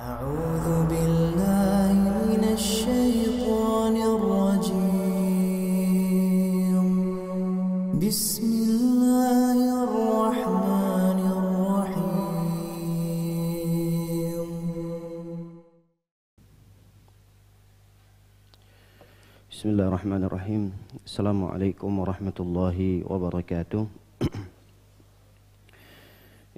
أعوذ بالله من الشيطان الرجيم بسم الله الرحمن الرحيم بسم الله الرحمن الرحيم. السلام عليكم ورحمة الله وبركاته.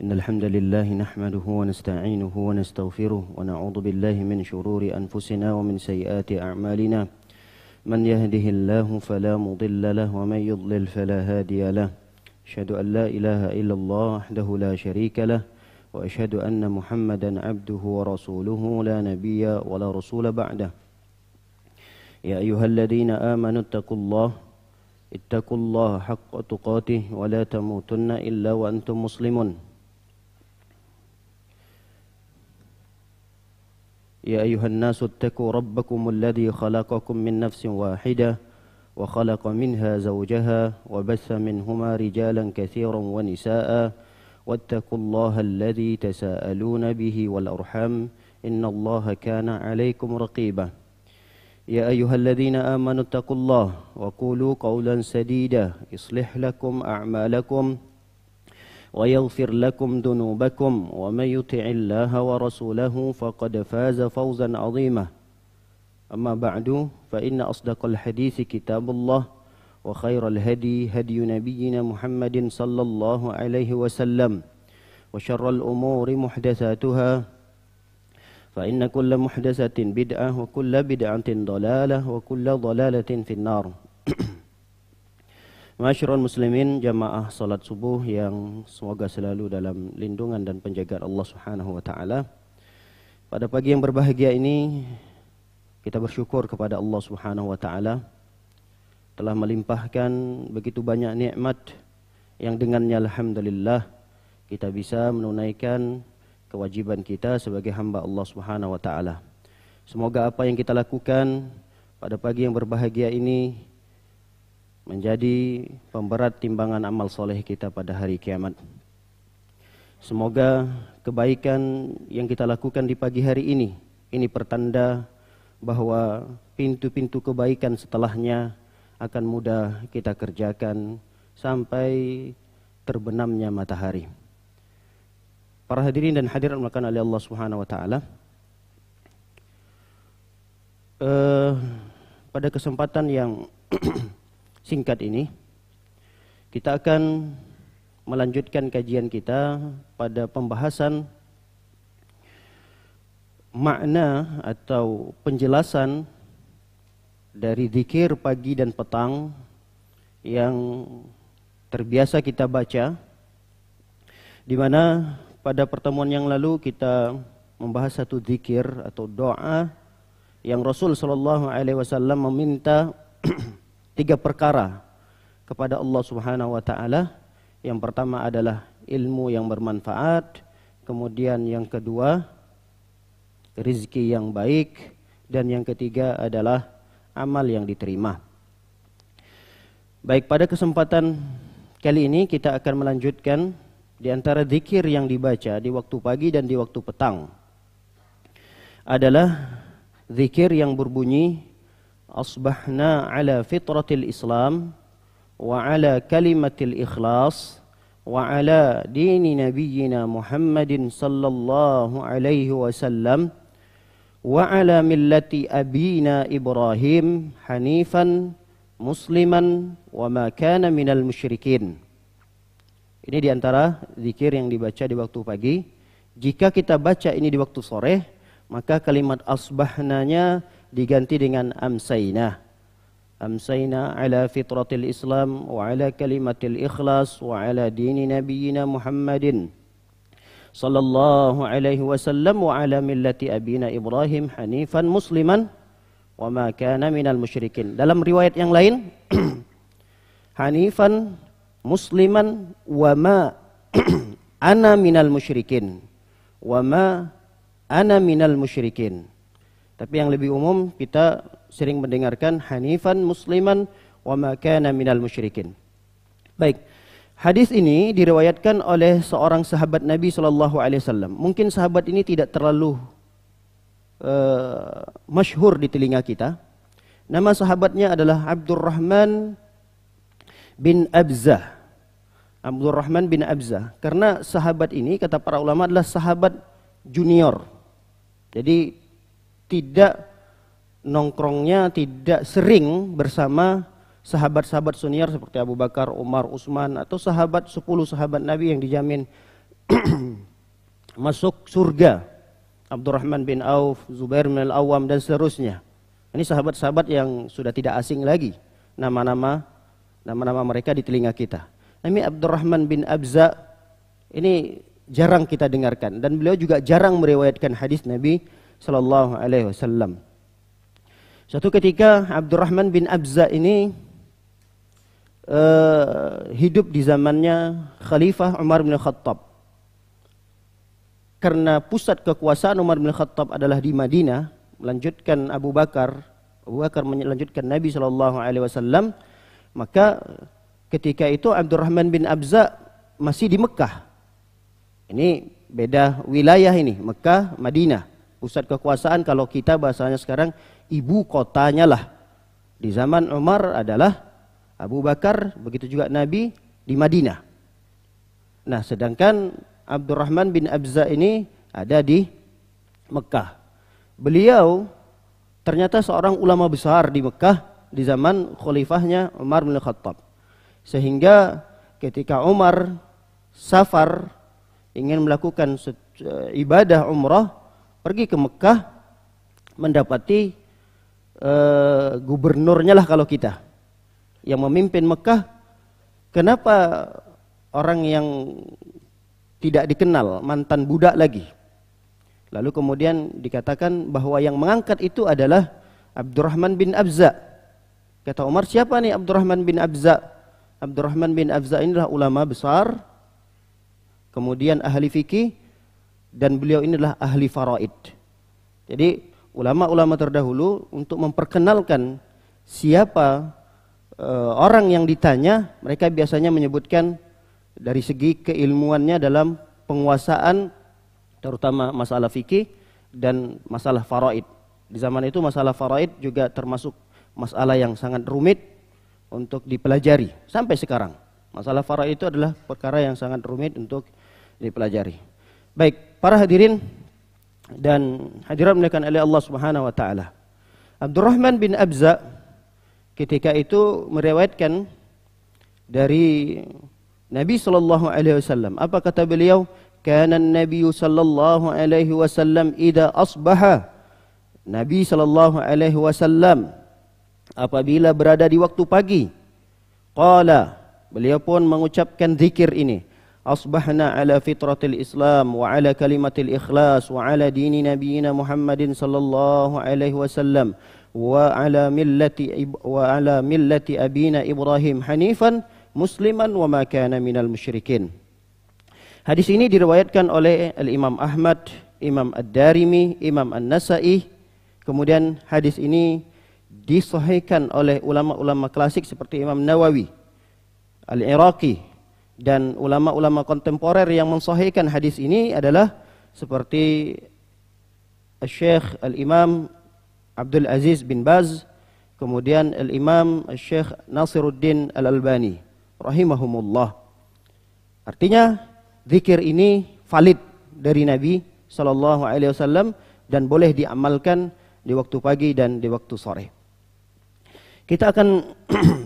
إن الحمد لله نحمده ونستعينه ونستغفره ونعوذ بالله من شرور أنفسنا ومن سيئات أعمالنا. من يهده الله فلا مضل له ومن يضلل فلا هادي له. أشهد أن لا إله إلا الله وحده لا شريك له وأشهد أن محمدا عبده ورسوله لا نبي ولا رسول بعده. يا أيها الذين آمنوا اتقوا الله حق تقاته ولا تموتن إلا وأنتم مسلمون. يا أيها الناس اتقوا ربكم الذي خلقكم من نفس واحدة وخلق منها زوجها وبث منهما رجالا كثيرا ونساء واتقوا الله الذي تساءلون به والأرحام إن الله كان عليكم رقيبا. يا أيها الذين آمنوا اتقوا الله وقولوا قولا سديدا يصلح لكم أعمالكم ويغفر لكم ذنوبكم ومن يطع الله ورسوله فقد فاز فوزا عظيما. أما بعد فإن أصدق الحديث كتاب الله وخير الهدي هدي نبينا محمد صلى الله عليه وسلم وشر الأمور محدثاتها فإن كل محدثة بدعة وكل بدعة ضلالة وكل ضلالة في النار. Masyarul muslimin, jamaah salat subuh yang semoga selalu dalam lindungan dan penjagaan Allah Subhanahu wa taala. Pada pagi yang berbahagia ini kita bersyukur kepada Allah Subhanahu wa taala telah melimpahkan begitu banyak nikmat yang dengannya alhamdulillah kita bisa menunaikan kewajiban kita sebagai hamba Allah Subhanahu wa taala. Semoga apa yang kita lakukan pada pagi yang berbahagia ini menjadi pemberat timbangan amal soleh kita pada hari kiamat. Semoga kebaikan yang kita lakukan di pagi hari ini pertanda bahwa pintu-pintu kebaikan setelahnya akan mudah kita kerjakan sampai terbenamnya matahari. Para hadirin dan hadirat dimulakan oleh Allah Subhanahu wa taala. Pada kesempatan yang singkat ini kita akan melanjutkan kajian kita pada pembahasan makna atau penjelasan dari zikir pagi dan petang yang terbiasa kita baca, di mana pada pertemuan yang lalu kita membahas satu zikir atau doa yang Rasul sallallahu alaihi wasallam meminta 3 perkara kepada Allah Subhanahu wa taala. Yang pertama adalah ilmu yang bermanfaat, kemudian yang kedua rezeki yang baik, dan yang ketiga adalah amal yang diterima. Baik, pada kesempatan kali ini kita akan melanjutkan di antara zikir yang dibaca di waktu pagi dan di waktu petang adalah zikir yang berbunyi asbahna ala fitratil Islam wa ala kalimatil ikhlas wa ala dini nabiyyina Muhammadin sallallahu alaihi wasallam wa ala millati abina Ibrahim hanifan musliman wa ma kana minal musyrikin. Ini diantara zikir yang dibaca di waktu pagi. Jika kita baca ini di waktu sore, maka kalimat asbahnanya diganti dengan amsayna. Amsayna ala fitratil Islam wa ala kalimatil ikhlas wa ala dini nabiyyina Muhammadin sallallahu alaihi wasallam wa ala millati abina Ibrahim hanifan musliman wa ma kana minal musyrikin. Dalam riwayat yang lain hanifan musliman wa ma ana minal musyrikin. Wa ma ana minal musyrikin. Tapi yang lebih umum kita sering mendengarkan hanifan musliman wa ma kana minal musyrikin. Baik. Hadis ini diriwayatkan oleh seorang sahabat Nabi sallallahu alaihi wasallam. Mungkin sahabat ini tidak terlalu masyhur di telinga kita. Nama sahabatnya adalah Abdurrahman bin Abzah. Abdurrahman bin Abzah. Karena sahabat ini kata para ulama adalah sahabat junior. Jadi tidak nongkrongnya, tidak sering bersama sahabat-sahabat senior seperti Abu Bakar, Umar, Utsman, atau 10 sahabat Nabi yang dijamin masuk surga. Abdurrahman bin Auf, Zubair bin Al-Awwam, dan seterusnya. Ini sahabat-sahabat yang sudah tidak asing lagi. Nama-nama mereka di telinga kita. Nama Abdurrahman bin Abza ini jarang kita dengarkan, dan beliau juga jarang meriwayatkan hadis Nabi sallallahu alaihi wasallam. Suatu ketika Abdurrahman bin Abza ini hidup di zamannya Khalifah Umar bin Khattab. Karena pusat kekuasaan Umar bin Khattab adalah di Madinah, melanjutkan Abu Bakar melanjutkan Nabi SAW, maka ketika itu Abdurrahman bin Abza masih di Mekah. Ini beda wilayah ini, Mekah, Madinah. Pusat kekuasaan kalau kita bahasanya sekarang ibu kotanya lah. Di zaman Umar adalah Abu Bakar, begitu juga Nabi di Madinah. Nah, sedangkan Abdurrahman bin Abza ini ada di Mekah. Beliau ternyata seorang ulama besar di Mekah di zaman khalifahnya Umar bin Khattab. Sehingga ketika Umar safar ingin melakukan ibadah umrah, pergi ke Mekah, mendapati gubernurnya lah kalau kita yang memimpin Mekah. Kenapa orang yang tidak dikenal, mantan budak lagi? Lalu kemudian dikatakan bahwa yang mengangkat itu adalah Abdurrahman bin Abza. Kata Umar, siapa nih Abdurrahman bin Abza? Abdurrahman bin Abza inilah ulama besar, kemudian ahli fikih, dan beliau inilah ahli faraid. Jadi ulama-ulama terdahulu untuk memperkenalkan siapa orang yang ditanya, mereka biasanya menyebutkan dari segi keilmuannya dalam penguasaan, terutama masalah fikih dan masalah faraid. Di zaman itu masalah faraid juga termasuk masalah yang sangat rumit untuk dipelajari sampai sekarang. Masalah faraid itu adalah perkara yang sangat rumit untuk dipelajari. Baik, para hadirin dan hadirat dimuliakan oleh Allah Subhanahu wa taala. Abdurrahman bin Abza ketika itu meriwayatkan dari Nabi sallallahu alaihi wasallam. Apa kata beliau? Kana an-nabiy sallallahu alaihi wasallam idza asbaha. Nabi sallallahu alaihi wasallam apabila berada di waktu pagi, qala, beliau pun mengucapkan zikir ini. Asbahna ala fitratil Islam wa ala kalimatil ikhlas wa ala dini nabiyina Muhammadin sallallahu alaihi wasallam wa ala millati abina Ibrahim hanifan musliman wa ma kana minal musyrikin. Hadis ini diriwayatkan oleh Al-Imam Ahmad, Imam Ad-Darimi, Imam An-Nasa'i. Kemudian hadis ini disahihkan oleh ulama-ulama klasik seperti Imam Nawawi, Al-Iraqi, dan ulama-ulama kontemporer yang mensahihkan hadis ini adalah seperti Syekh Al-Imam Abdul Aziz bin Baz, kemudian Al-Imam Syekh Nasiruddin Al-Albani rahimahumullah. Artinya zikir ini valid dari Nabi sallallahu alaihi wasallam dan boleh diamalkan di waktu pagi dan di waktu sore. Kita akan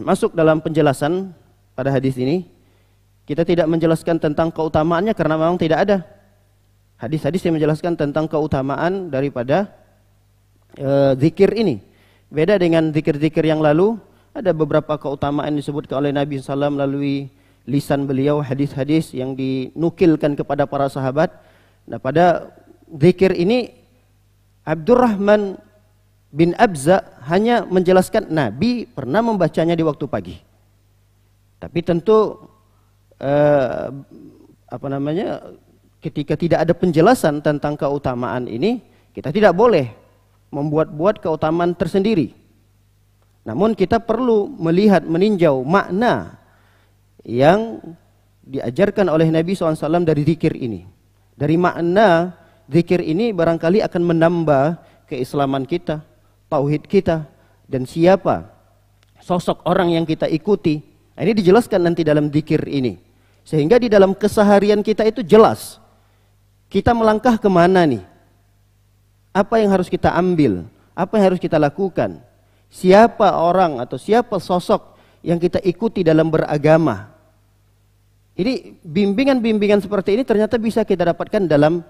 masuk dalam penjelasan pada hadis ini. Kita tidak menjelaskan tentang keutamaannya karena memang tidak ada hadis-hadis yang menjelaskan tentang keutamaan daripada zikir ini. Beda dengan zikir-zikir yang lalu, ada beberapa keutamaan disebutkan oleh Nabi SAW melalui lisan beliau, hadis-hadis yang dinukilkan kepada para sahabat. Nah, pada zikir ini Abdurrahman bin Abza hanya menjelaskan Nabi pernah membacanya di waktu pagi. Tapi tentu ketika tidak ada penjelasan tentang keutamaan ini, kita tidak boleh membuat-buat keutamaan tersendiri. Namun kita perlu melihat, meninjau makna yang diajarkan oleh Nabi SAW dari zikir ini. Dari makna zikir ini barangkali akan menambah keislaman kita, tauhid kita, dan siapa sosok orang yang kita ikuti. Nah, ini dijelaskan nanti dalam dzikir ini. Sehingga di dalam keseharian kita itu jelas. Kita melangkah kemana nih? Apa yang harus kita ambil? Apa yang harus kita lakukan? Siapa orang atau siapa sosok yang kita ikuti dalam beragama? Ini bimbingan-bimbingan seperti ini ternyata bisa kita dapatkan dalam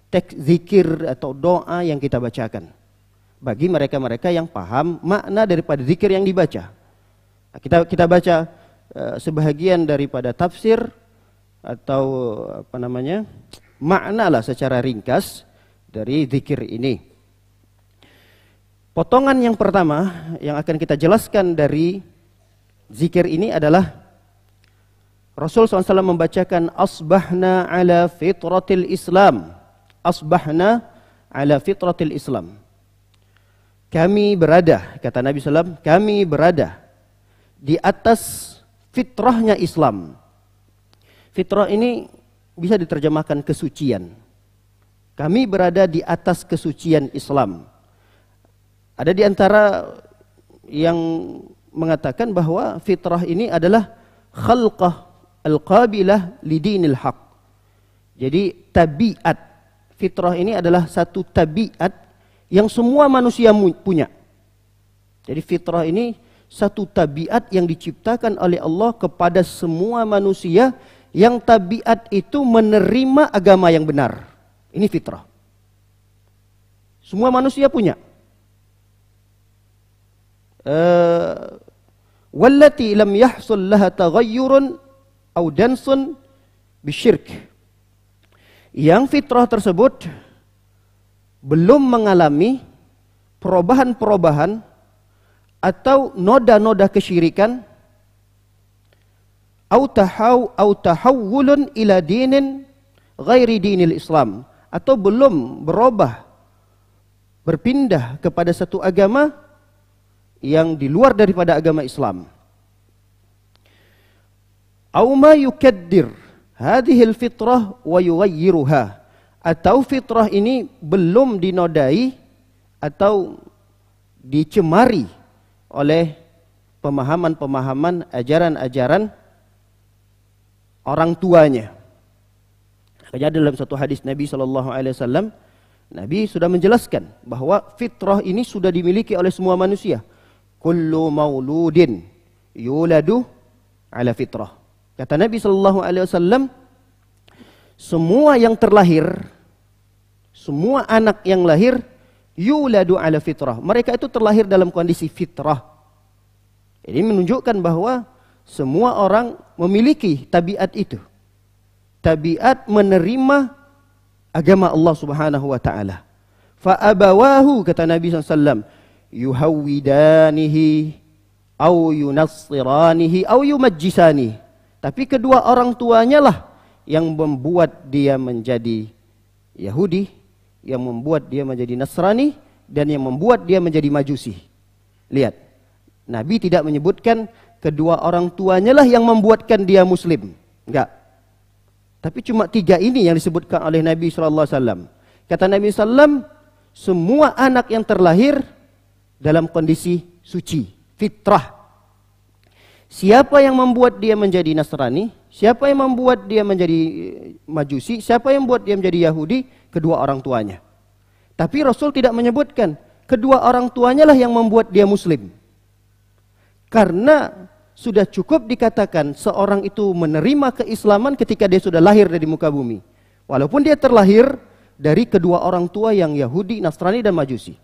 teks zikir atau doa yang kita bacakan. Bagi mereka-mereka yang paham makna daripada zikir yang dibaca. Nah, kita baca sebahagian daripada tafsir atau makna lah secara ringkas dari zikir ini. Potongan yang pertama yang akan kita jelaskan dari zikir ini adalah Rasul SAW membacakan asbahna ala fitratil Islam. Asbahna ala fitratil Islam. Kami berada, kata Nabi SAW, kami berada di atas fitrahnya Islam. Fitrah ini bisa diterjemahkan kesucian. Kami berada di atas kesucian Islam. Ada di antara yang mengatakan bahwa fitrah ini adalah khalqah al-qabilah lidinil haq. Jadi tabiat. Fitrah ini adalah satu tabiat yang semua manusia punya. Jadi fitrah ini satu tabiat yang diciptakan oleh Allah kepada semua manusia, yang tabiat itu menerima agama yang benar. Ini fitrah. Semua manusia punya. Wallati lam yahsul laha taghayyurun aw dansun bisyirk. Yang fitrah tersebut belum mengalami perubahan-perubahan atau noda-noda kesyirikan, au tahawulun ila dinin ghairi dinil Islam, atau belum berubah berpindah kepada satu agama yang di luar daripada agama Islam. Au ma yukaddir hadhihi al-fitrah wa yughayyiruha, atau fitrah ini belum dinodai atau dicemari oleh pemahaman-pemahaman, ajaran-ajaran orang tuanya. Makanya dalam satu hadis Nabi SAW, Nabi sudah menjelaskan bahwa fitrah ini sudah dimiliki oleh semua manusia. Kullu mauludin yuladu ala fitrah. Kata Nabi SAW, semua yang terlahir, semua anak yang lahir, yuladu ala fitrah. Mereka itu terlahir dalam kondisi fitrah. Ini menunjukkan bahwa semua orang memiliki tabiat itu. Tabiat menerima agama Allah Subhanahu wa taala. Fa abawahu, kata Nabi SAW, yuhawwidanihi au yunassiranihi au yumajjisanihi. Tapi kedua orang tuanya lah yang membuat dia menjadi Yahudi, yang membuat dia menjadi Nasrani, dan yang membuat dia menjadi Majusi. Lihat, Nabi tidak menyebutkan kedua orang tuanya lah yang membuatkan dia Muslim. Enggak. Tapi cuma 3 ini yang disebutkan oleh Nabi SAW. Kata Nabi SAW, semua anak yang terlahir dalam kondisi suci, fitrah. Siapa yang membuat dia menjadi Nasrani, siapa yang membuat dia menjadi Majusi, siapa yang membuat dia menjadi Yahudi, kedua orang tuanya. Tapi Rasul tidak menyebutkan kedua orang tuanya lah yang membuat dia Muslim. Karena sudah cukup dikatakan seorang itu menerima keislaman ketika dia sudah lahir dari muka bumi. Walaupun dia terlahir dari kedua orang tua yang Yahudi, Nasrani, dan Majusi.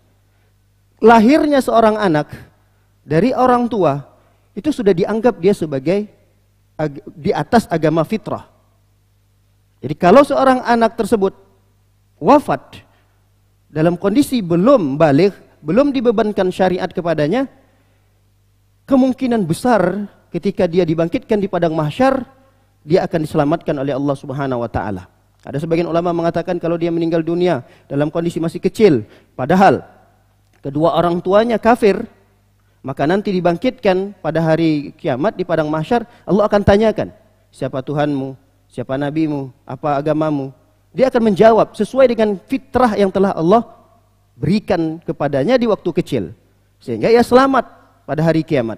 Lahirnya seorang anak dari orang tua itu sudah dianggap dia sebagai di atas agama fitrah. Jadi kalau seorang anak tersebut wafat dalam kondisi belum baligh, belum dibebankan syariat kepadanya, kemungkinan besar ketika dia dibangkitkan di padang mahsyar, dia akan diselamatkan oleh Allah Subhanahu wa taala. Ada sebagian ulama mengatakan kalau dia meninggal dunia dalam kondisi masih kecil, padahal kedua orang tuanya kafir, maka nanti dibangkitkan pada hari kiamat di padang mahsyar, Allah akan tanyakan, siapa Tuhanmu, siapa nabimu, apa agamamu? Dia akan menjawab sesuai dengan fitrah yang telah Allah berikan kepadanya di waktu kecil, sehingga ia selamat pada hari kiamat.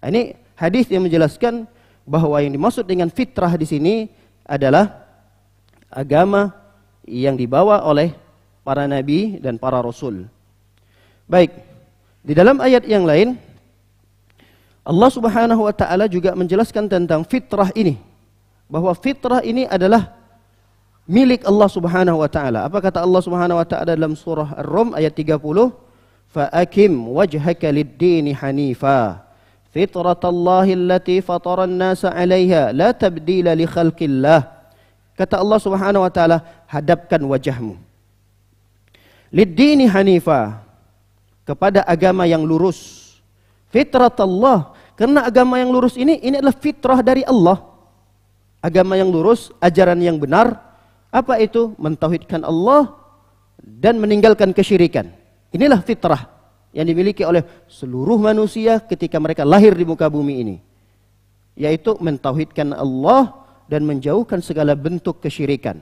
Ini hadis yang menjelaskan bahwa yang dimaksud dengan fitrah di sini adalah agama yang dibawa oleh para nabi dan para rasul. Baik, di dalam ayat yang lain Allah Subhanahu wa taala juga menjelaskan tentang fitrah ini, bahwa fitrah ini adalah milik Allah Subhanahu wa taala. Apa kata Allah Subhanahu wa taala dalam surah Ar-Rum ayat 30? Fa'akim wajhaka lid-dini hanifa fitratallahi allati fataran nasa 'alaiha la tabdila li khalqillah. Kata Allah Subhanahu wa taala, hadapkan wajahmu lid-dini hanifa, kepada agama yang lurus. Fitratallah, karena agama yang lurus ini adalah fitrah dari Allah. Agama yang lurus, ajaran yang benar, apa itu? Mentauhidkan Allah dan meninggalkan kesyirikan. Inilah fitrah yang dimiliki oleh seluruh manusia ketika mereka lahir di muka bumi ini, yaitu mentauhidkan Allah dan menjauhkan segala bentuk kesyirikan.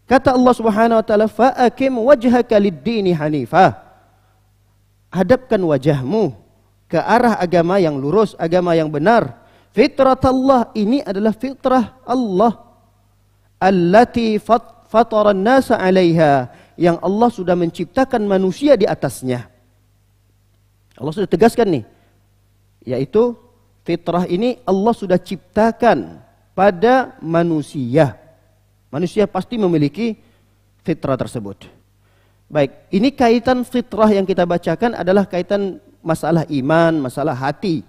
Kata Allah Subhanahu wa taala, fa'akim wajhaka lid-dini hanifah. Hadapkan wajahmu ke arah agama yang lurus, agama yang benar. Fitratallah, ini adalah fitrah Allah. Allati fataran nasa 'alaiha, yang Allah sudah menciptakan manusia di atasnya. Allah sudah tegaskan nih, yaitu fitrah ini Allah sudah ciptakan pada manusia. Manusia pasti memiliki fitrah tersebut. Baik, ini kaitan fitrah yang kita bacakan adalah kaitan masalah iman, masalah hati.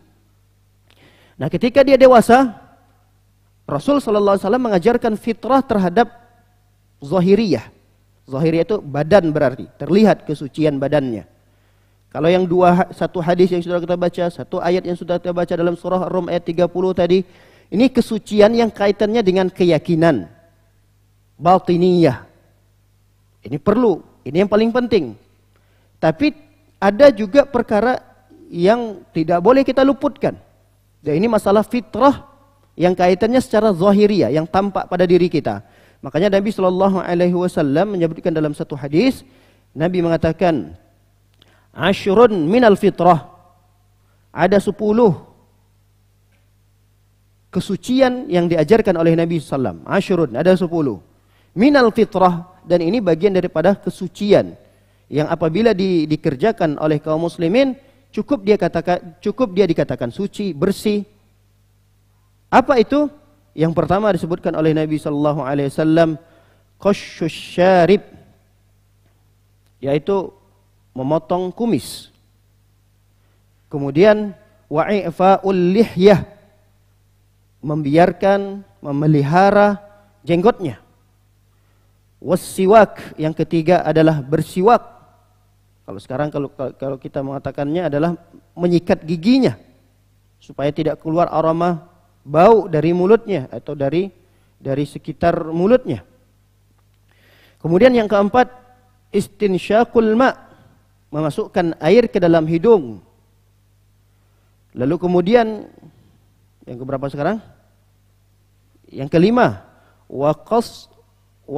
Nah, ketika dia dewasa, Rasul sallallahu alaihi wasallam mengajarkan fitrah terhadap zahiriyah. Zahiriyah itu badan, berarti terlihat kesucian badannya. Kalau yang satu hadis yang sudah kita baca, satu ayat yang sudah kita baca dalam surah Ar-Rum ayat 30 tadi, ini kesucian yang kaitannya dengan keyakinan batiniyah. Ini perlu, ini yang paling penting. Tapi ada juga perkara yang tidak boleh kita luputkan. Dan ini masalah fitrah yang kaitannya secara zahiriyah, yang tampak pada diri kita. Makanya Nabi SAW menyebutkan dalam satu hadis, Nabi mengatakan, Ashrun minal fitrah. Ada 10 kesucian yang diajarkan oleh Nabi SAW. Ashrun, ada 10. Minal fitrah, dan ini bagian daripada kesucian yang apabila dikerjakan oleh kaum muslimin cukup dia dikatakan suci, bersih. Apa itu? Yang pertama disebutkan oleh Nabi sallallahu alaihi wasallam, qashshus syarib, yaitu memotong kumis. Kemudian wa'ifa'ul lihyah, membiarkan, memelihara jenggotnya. Wassiwak, yang ketiga adalah bersiwak. Kalau sekarang kalau kita mengatakannya adalah menyikat giginya supaya tidak keluar aroma bau dari mulutnya atau dari sekitar mulutnya. Kemudian yang keempat, istinsyaqul ma', memasukkan air ke dalam hidung. Lalu kemudian yang keberapa sekarang? Yang kelima, wa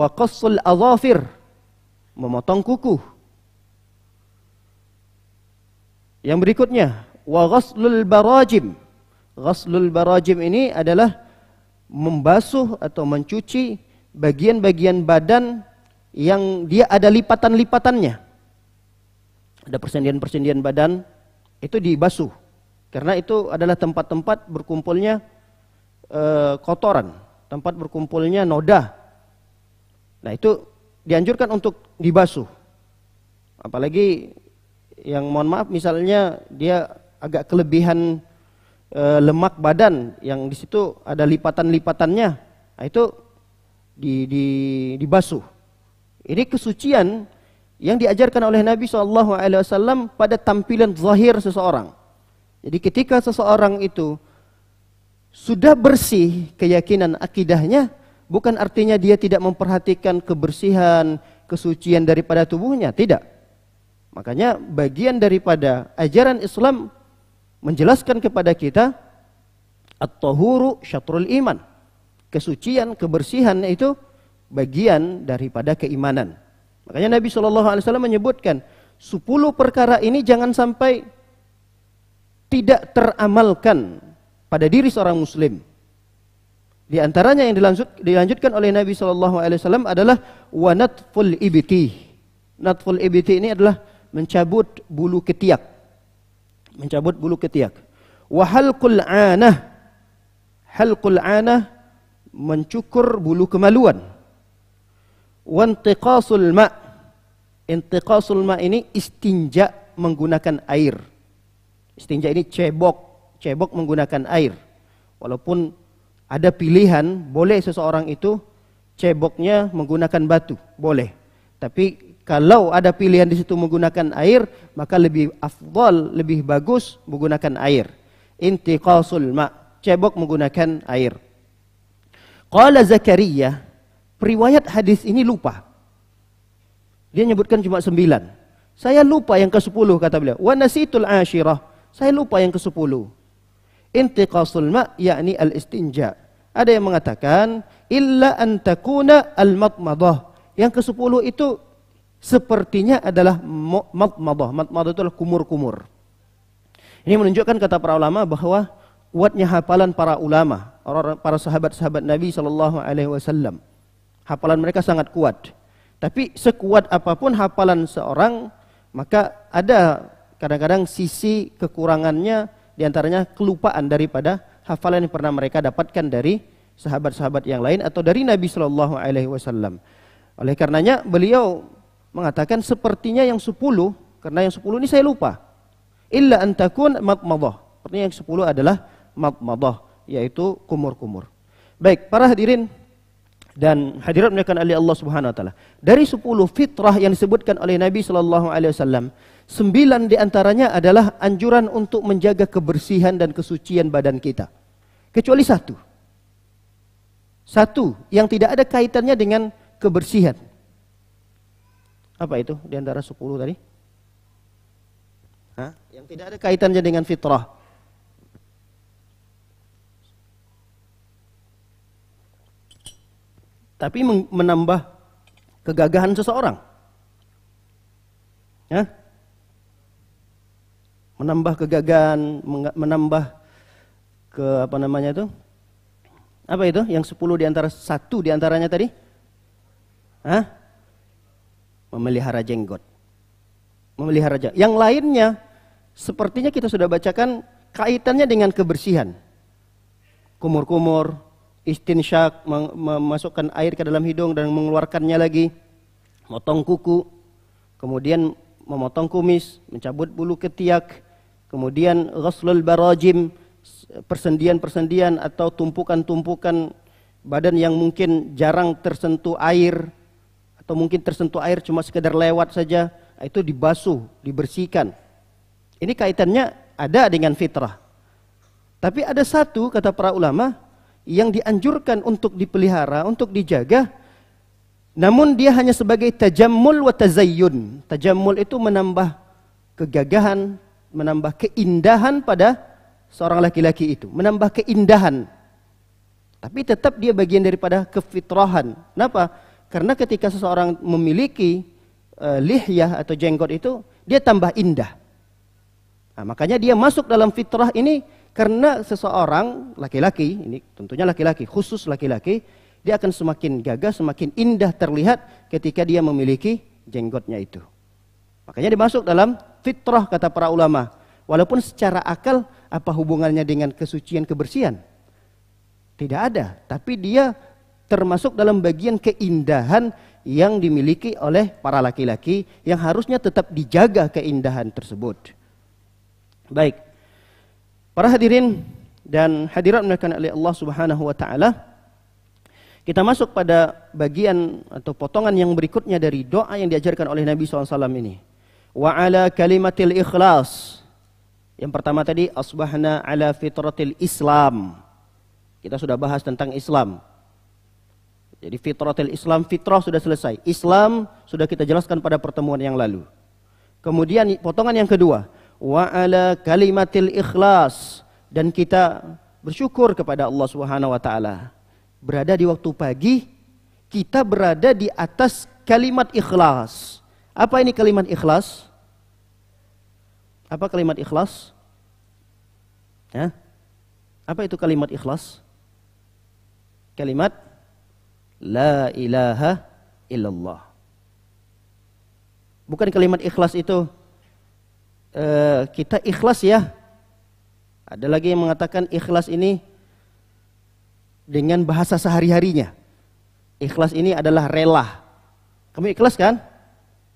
qassul adhafir, memotong kuku. Yang berikutnya, wa ghaslul barajim. Ghaslul barajim ini adalah membasuh atau mencuci bagian-bagian badan yang dia ada lipatan-lipatannya. Ada persendian-persendian badan, itu dibasuh. Karena itu adalah tempat-tempat berkumpulnya kotoran, tempat berkumpulnya noda. Nah, itu dianjurkan untuk dibasuh. Apalagi yang mohon maaf misalnya dia agak kelebihan lemak badan yang di situ ada lipatan-lipatannya. Nah, itu dibasuh. Ini kesucian yang diajarkan oleh Nabi SAW pada tampilan zahir seseorang. Jadi ketika seseorang itu sudah bersih keyakinan akidahnya, bukan artinya dia tidak memperhatikan kebersihan, kesucian daripada tubuhnya, tidak. Makanya bagian daripada ajaran Islam menjelaskan kepada kita at-tahuru syatrul iman. Kesucian, kebersihan itu bagian daripada keimanan. Makanya Nabi SAW menyebutkan 10 perkara ini jangan sampai tidak teramalkan pada diri seorang muslim. Di antaranya yang dilanjutkan oleh Nabi SAW adalah wanatful ibti. Natful ibti ini adalah mencabut bulu ketiak. Mencabut bulu ketiak. Wa halqul anah. Halqul anah, mencukur bulu kemaluan. Wa intiqasul ma'. Intiqasul ma' ini istinja menggunakan air. Istinja ini cebok menggunakan air. Walaupun ada pilihan, boleh seseorang itu ceboknya menggunakan batu, boleh. Tapi kalau ada pilihan di situ menggunakan air, maka lebih afdal, lebih bagus menggunakan air. Intiqasul ma', cebok menggunakan air. Qala Zakaria, periwayat hadis ini lupa. Dia nyebutkan cuma 9. Saya lupa yang ke-10 kata beliau. Wa nasitul ashirah, saya lupa yang ke-10. Intiqasul ma' yakni al-istinja. Ada yang mengatakan illa an takuna al-matmadah. Yang ke-10 itu sepertinya adalah matmadah. Matmadah itu adalah kumur-kumur. Ini menunjukkan kata para ulama bahwa kuatnya hafalan para ulama, para sahabat-sahabat Nabi SAW. Hafalan mereka sangat kuat. Tapi sekuat apapun hafalan seorang, maka ada kadang-kadang sisi kekurangannya, diantaranya kelupaan daripada hafalan yang pernah mereka dapatkan dari sahabat-sahabat yang lain atau dari Nabi SAW. Oleh karenanya beliau mengatakan sepertinya yang 10, karena yang 10 ini saya lupa. Illa an takun matmadah. Artinya yang 10 adalah matmadah, yaitu kumur-kumur. Baik, para hadirin dan hadirat dimuliakan oleh Allah Subhanahu wa taala. Dari 10 fitrah yang disebutkan oleh Nabi SAW, 9 diantaranya adalah anjuran untuk menjaga kebersihan dan kesucian badan kita. Kecuali satu yang tidak ada kaitannya dengan kebersihan. Apa itu diantara 10 tadi? Yang tidak ada kaitannya dengan fitrah. Tapi menambah kegagahan seseorang. Menambah kegagahan, menambah ke apa namanya itu? Apa itu? Yang 10 diantara 1 diantaranya tadi? Memelihara jenggot. Memelihara jenggot. Yang lainnya sepertinya kita sudah bacakan kaitannya dengan kebersihan. Kumur-kumur, istinsyak, memasukkan air ke dalam hidung dan mengeluarkannya lagi, motong kuku, kemudian memotong kumis, mencabut bulu ketiak, kemudian ghuslul barajim, persendian-persendian atau tumpukan-tumpukan badan yang mungkin jarang tersentuh air atau mungkin tersentuh air cuma sekedar lewat saja, itu dibasuh, dibersihkan. Ini kaitannya ada dengan fitrah. Tapi ada satu, kata para ulama, yang dianjurkan untuk dipelihara, untuk dijaga, namun dia hanya sebagai tajammul wa tazayyun. Tajammul itu menambah kegagahan, menambah keindahan pada seorang laki-laki itu, menambah keindahan. Tapi tetap dia bagian daripada kefitrahan. Kenapa? Karena ketika seseorang memiliki lihyah atau jenggot itu, dia tambah indah. Nah, makanya dia masuk dalam fitrah ini karena seseorang laki-laki, ini tentunya laki-laki, khusus laki-laki, dia akan semakin gagah, semakin indah terlihat ketika dia memiliki jenggotnya itu. Makanya dimasuk dalam fitrah kata para ulama. Walaupun secara akal apa hubungannya dengan kesucian kebersihan? Tidak ada, tapi dia termasuk dalam bagian keindahan yang dimiliki oleh para laki-laki yang harusnya tetap dijaga keindahan tersebut. Baik, para hadirin dan hadirat dimuliakan oleh Allah Subhanahu wa taala, kita masuk pada bagian atau potongan yang berikutnya dari doa yang diajarkan oleh Nabi SAW ini. Wa ala kalimatil ikhlas. Yang pertama tadi, asbahna ala fitratil Islam. Kita sudah bahas tentang Islam. Jadi fitratil Islam, fitrah sudah selesai. Islam sudah kita jelaskan pada pertemuan yang lalu. Kemudian potongan yang kedua, wa ala kalimatil ikhlas, dan kita bersyukur kepada Allah Subhanahu wa taala. Berada di waktu pagi, kita berada di atas kalimat ikhlas. Apa ini kalimat ikhlas? Apa kalimat ikhlas? Ya? Apa itu kalimat ikhlas? Kalimat la ilaha illallah. Bukan kalimat ikhlas itu kita ikhlas ya. Ada lagi yang mengatakan ikhlas ini dengan bahasa sehari-harinya. Ikhlas ini adalah rela. Kamu ikhlas kan?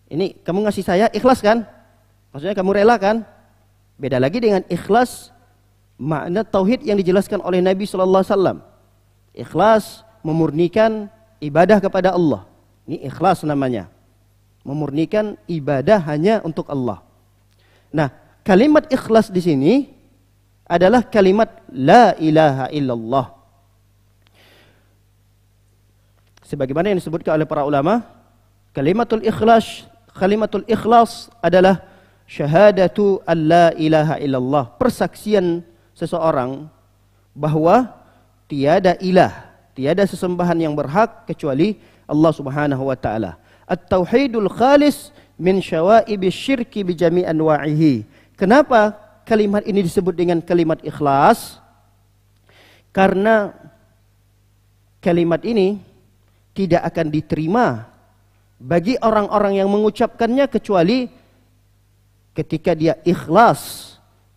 Ini kamu ngasih saya ikhlas kan? Maksudnya kamu rela kan? Beda lagi dengan ikhlas makna tauhid yang dijelaskan oleh Nabi sallallahu alaihi wasallam. Ikhlas memurnikan ibadah kepada Allah. Ini ikhlas namanya. Memurnikan ibadah hanya untuk Allah. Nah, kalimat ikhlas di sini adalah kalimat la ilaha illallah. Sebagaimana yang disebutkan oleh para ulama, kalimatul ikhlas adalah syahadatu an la ilaha illallah, persaksian seseorang bahwa tiada ilah, tiada sesembahan yang berhak kecuali Allah Subhanahu wa taala. At-tauhidul khalis min syawa'ibis syirki bi jami' anwa'ihi. Kenapa kalimat ini disebut dengan kalimat ikhlas? Karena kalimat ini tidak akan diterima bagi orang-orang yang mengucapkannya kecuali ketika dia ikhlas,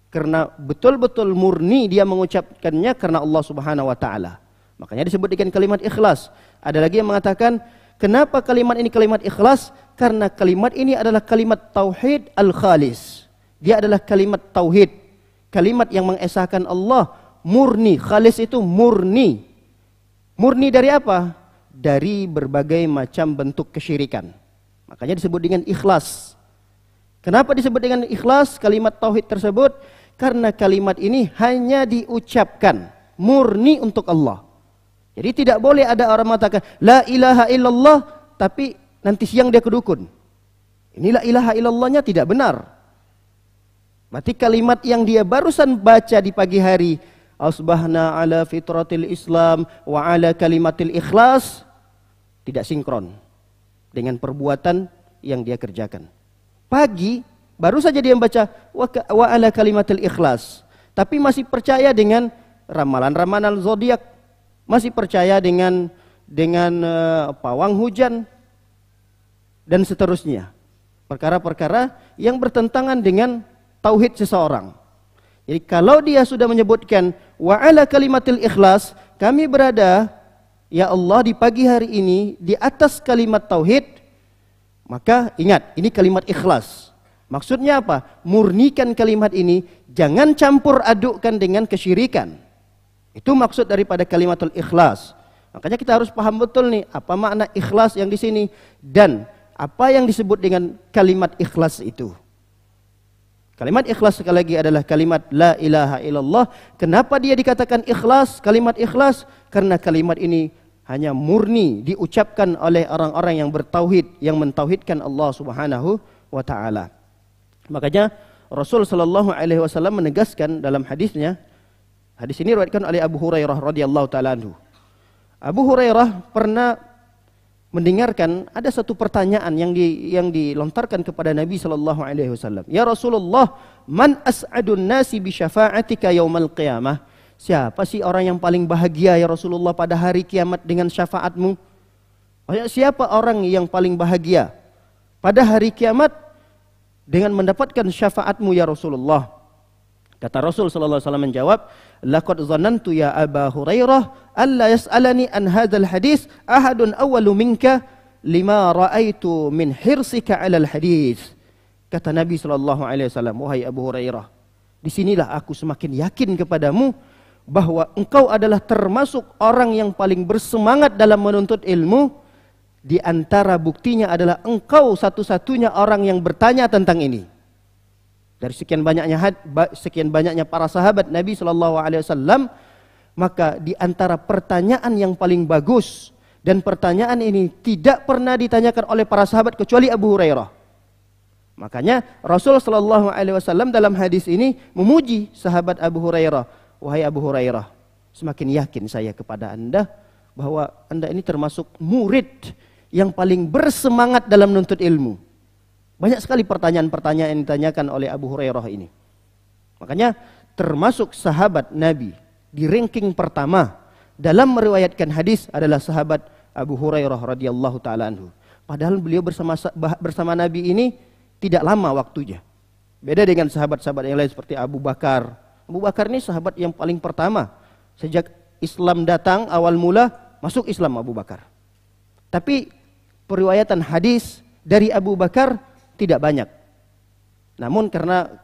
karena betul-betul murni dia mengucapkannya karena Allah Subhanahu wa taala. Makanya disebut dengan kalimat ikhlas. Ada lagi yang mengatakan, kenapa kalimat ini kalimat ikhlas? Karena kalimat ini adalah kalimat tauhid al-khalis. Dia adalah kalimat tauhid, kalimat yang mengesahkan Allah, murni. Khalis itu murni. Murni dari apa? Dari berbagai macam bentuk kesyirikan. Makanya disebut dengan ikhlas. Kenapa disebut dengan ikhlas kalimat tauhid tersebut? Karena kalimat ini hanya diucapkan murni untuk Allah. Jadi tidak boleh ada orang mengatakan la ilaha illallah tapi nanti siang dia ke dukun. Ini la ilaha illallahnya tidak benar. Berarti kalimat yang dia barusan baca di pagi hari, asbahna ala fitratil Islam wa ala kalimatil ikhlas, tidak sinkron dengan perbuatan yang dia kerjakan. Pagi baru saja dia membaca wa ala kalimatil ikhlas, tapi masih percaya dengan ramalan-ramalan zodiak, masih percaya dengan pawang hujan dan seterusnya. Perkara-perkara yang bertentangan dengan tauhid seseorang. Jadi kalau dia sudah menyebutkan wa ala kalimatil ikhlas, kami berada ya Allah di pagi hari ini di atas kalimat tauhid, maka ingat ini kalimat ikhlas. Maksudnya apa? Murnikan kalimat ini, jangan campur adukkan dengan kesyirikan. Itu maksud daripada kalimatul ikhlas. Makanya kita harus paham betul nih apa makna ikhlas yang di sini dan apa yang disebut dengan kalimat ikhlas itu. Kalimat ikhlas sekali lagi adalah kalimat la ilaha illallah. Kenapa dia dikatakan ikhlas, kalimat ikhlas? Karena kalimat ini hanya murni diucapkan oleh orang-orang yang bertauhid, yang mentauhidkan Allah Subhanahu wa taala. Makanya Rasul sallallahu alaihi wasallam menegaskan dalam hadisnya, hadis ini diriwayatkan oleh Abu Hurairah radhiyallahu taala anhu. Abu Hurairah pernah mendengarkan ada satu pertanyaan yang dilontarkan kepada Nabi sallallahu alaihi wasallam. Ya Rasulullah, man as'adun nasi bi syafa'atika yaumal qiyamah? Siapa sih orang yang paling bahagia ya Rasulullah pada hari kiamat dengan syafaatmu? Siapa orang yang paling bahagia pada hari kiamat dengan mendapatkan syafaatmu ya Rasulullah? Kata Rasul sallallahu alaihi wasallam menjawab, laqad zanantu ya Aba Hurairah alla yas'alani an hadzal hadis ahadun awwalu minka lima raaitu min hirsika 'alal hadis. Kata Nabi sallallahu alaihi wasallam, wahai Abu Hurairah, disinilah aku semakin yakin kepadamu bahwa engkau adalah termasuk orang yang paling bersemangat dalam menuntut ilmu. Di antara buktinya adalah engkau satu-satunya orang yang bertanya tentang ini. Dari sekian banyaknya para sahabat Nabi sallallahu alaihi wasallam, maka di antara pertanyaan yang paling bagus dan pertanyaan ini tidak pernah ditanyakan oleh para sahabat kecuali Abu Hurairah. Makanya Rasul sallallahu alaihi wasallam dalam hadis ini memuji sahabat Abu Hurairah, wahai Abu Hurairah, semakin yakin saya kepada Anda bahwa Anda ini termasuk murid yang paling bersemangat dalam menuntut ilmu? Banyak sekali pertanyaan-pertanyaan yang ditanyakan oleh Abu Hurairah ini. Makanya termasuk sahabat Nabi di ranking pertama dalam meriwayatkan hadis adalah sahabat Abu Hurairah radhiyallahu taala anhu. Padahal beliau bersama Nabi ini tidak lama waktunya. Beda dengan sahabat-sahabat yang lain seperti Abu Bakar. Abu Bakar ini sahabat yang paling pertama. Sejak Islam datang awal mula masuk Islam Abu Bakar. Tapi periwayatan hadis dari Abu Bakar tidak banyak. Namun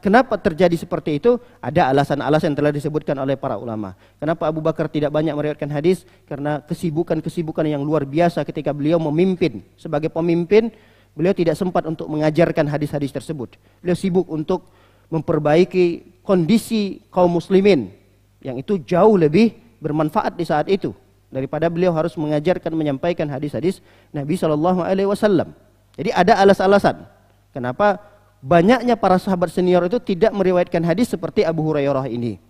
kenapa terjadi seperti itu? Ada alasan-alasan yang telah disebutkan oleh para ulama. Kenapa Abu Bakar tidak banyak meriwayatkan hadis? Karena kesibukan-kesibukan yang luar biasa ketika beliau memimpin. Sebagai pemimpin, beliau tidak sempat untuk mengajarkan hadis-hadis tersebut. Beliau sibuk untuk memperbaiki kondisi kaum muslimin, yang itu jauh lebih bermanfaat di saat itu daripada beliau harus mengajarkan, menyampaikan hadis-hadis Nabi SAW. Jadi ada alasan-alasan kenapa banyaknya para sahabat senior itu tidak meriwayatkan hadis seperti Abu Hurairah ini.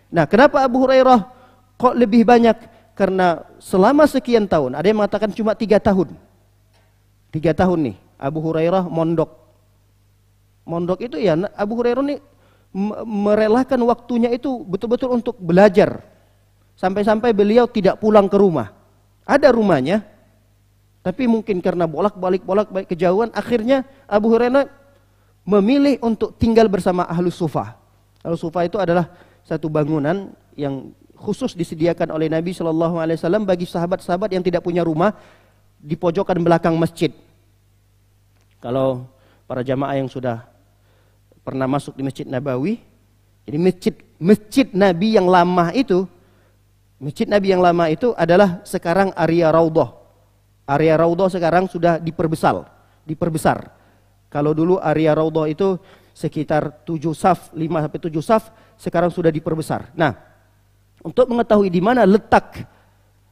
Nah, kenapa Abu Hurairah kok lebih banyak? Karena selama sekian tahun, ada yang mengatakan cuma 3 tahun. 3 tahun nih Abu Hurairah mondok. Mondok itu ya, Abu Hurairah ini merelakan waktunya itu betul-betul untuk belajar. Sampai-sampai beliau tidak pulang ke rumah. Ada rumahnya, tapi mungkin karena bolak-balik kejauhan, akhirnya Abu Hurairah memilih untuk tinggal bersama Ahlus Sufah. Ahlus Sufah itu adalah satu bangunan yang khusus disediakan oleh Nabi SAW bagi sahabat-sahabat yang tidak punya rumah di pojokan belakang masjid. Kalau para jamaah yang sudah pernah masuk di Masjid Nabawi, jadi masjid Nabi yang lama itu, Masjid Nabi yang lama itu adalah sekarang area Raudhah. Area Raudhah sekarang sudah diperbesar. Kalau dulu area Raudhah itu sekitar 7 saf, 5-7 saf, sekarang sudah diperbesar. Nah, untuk mengetahui di mana letak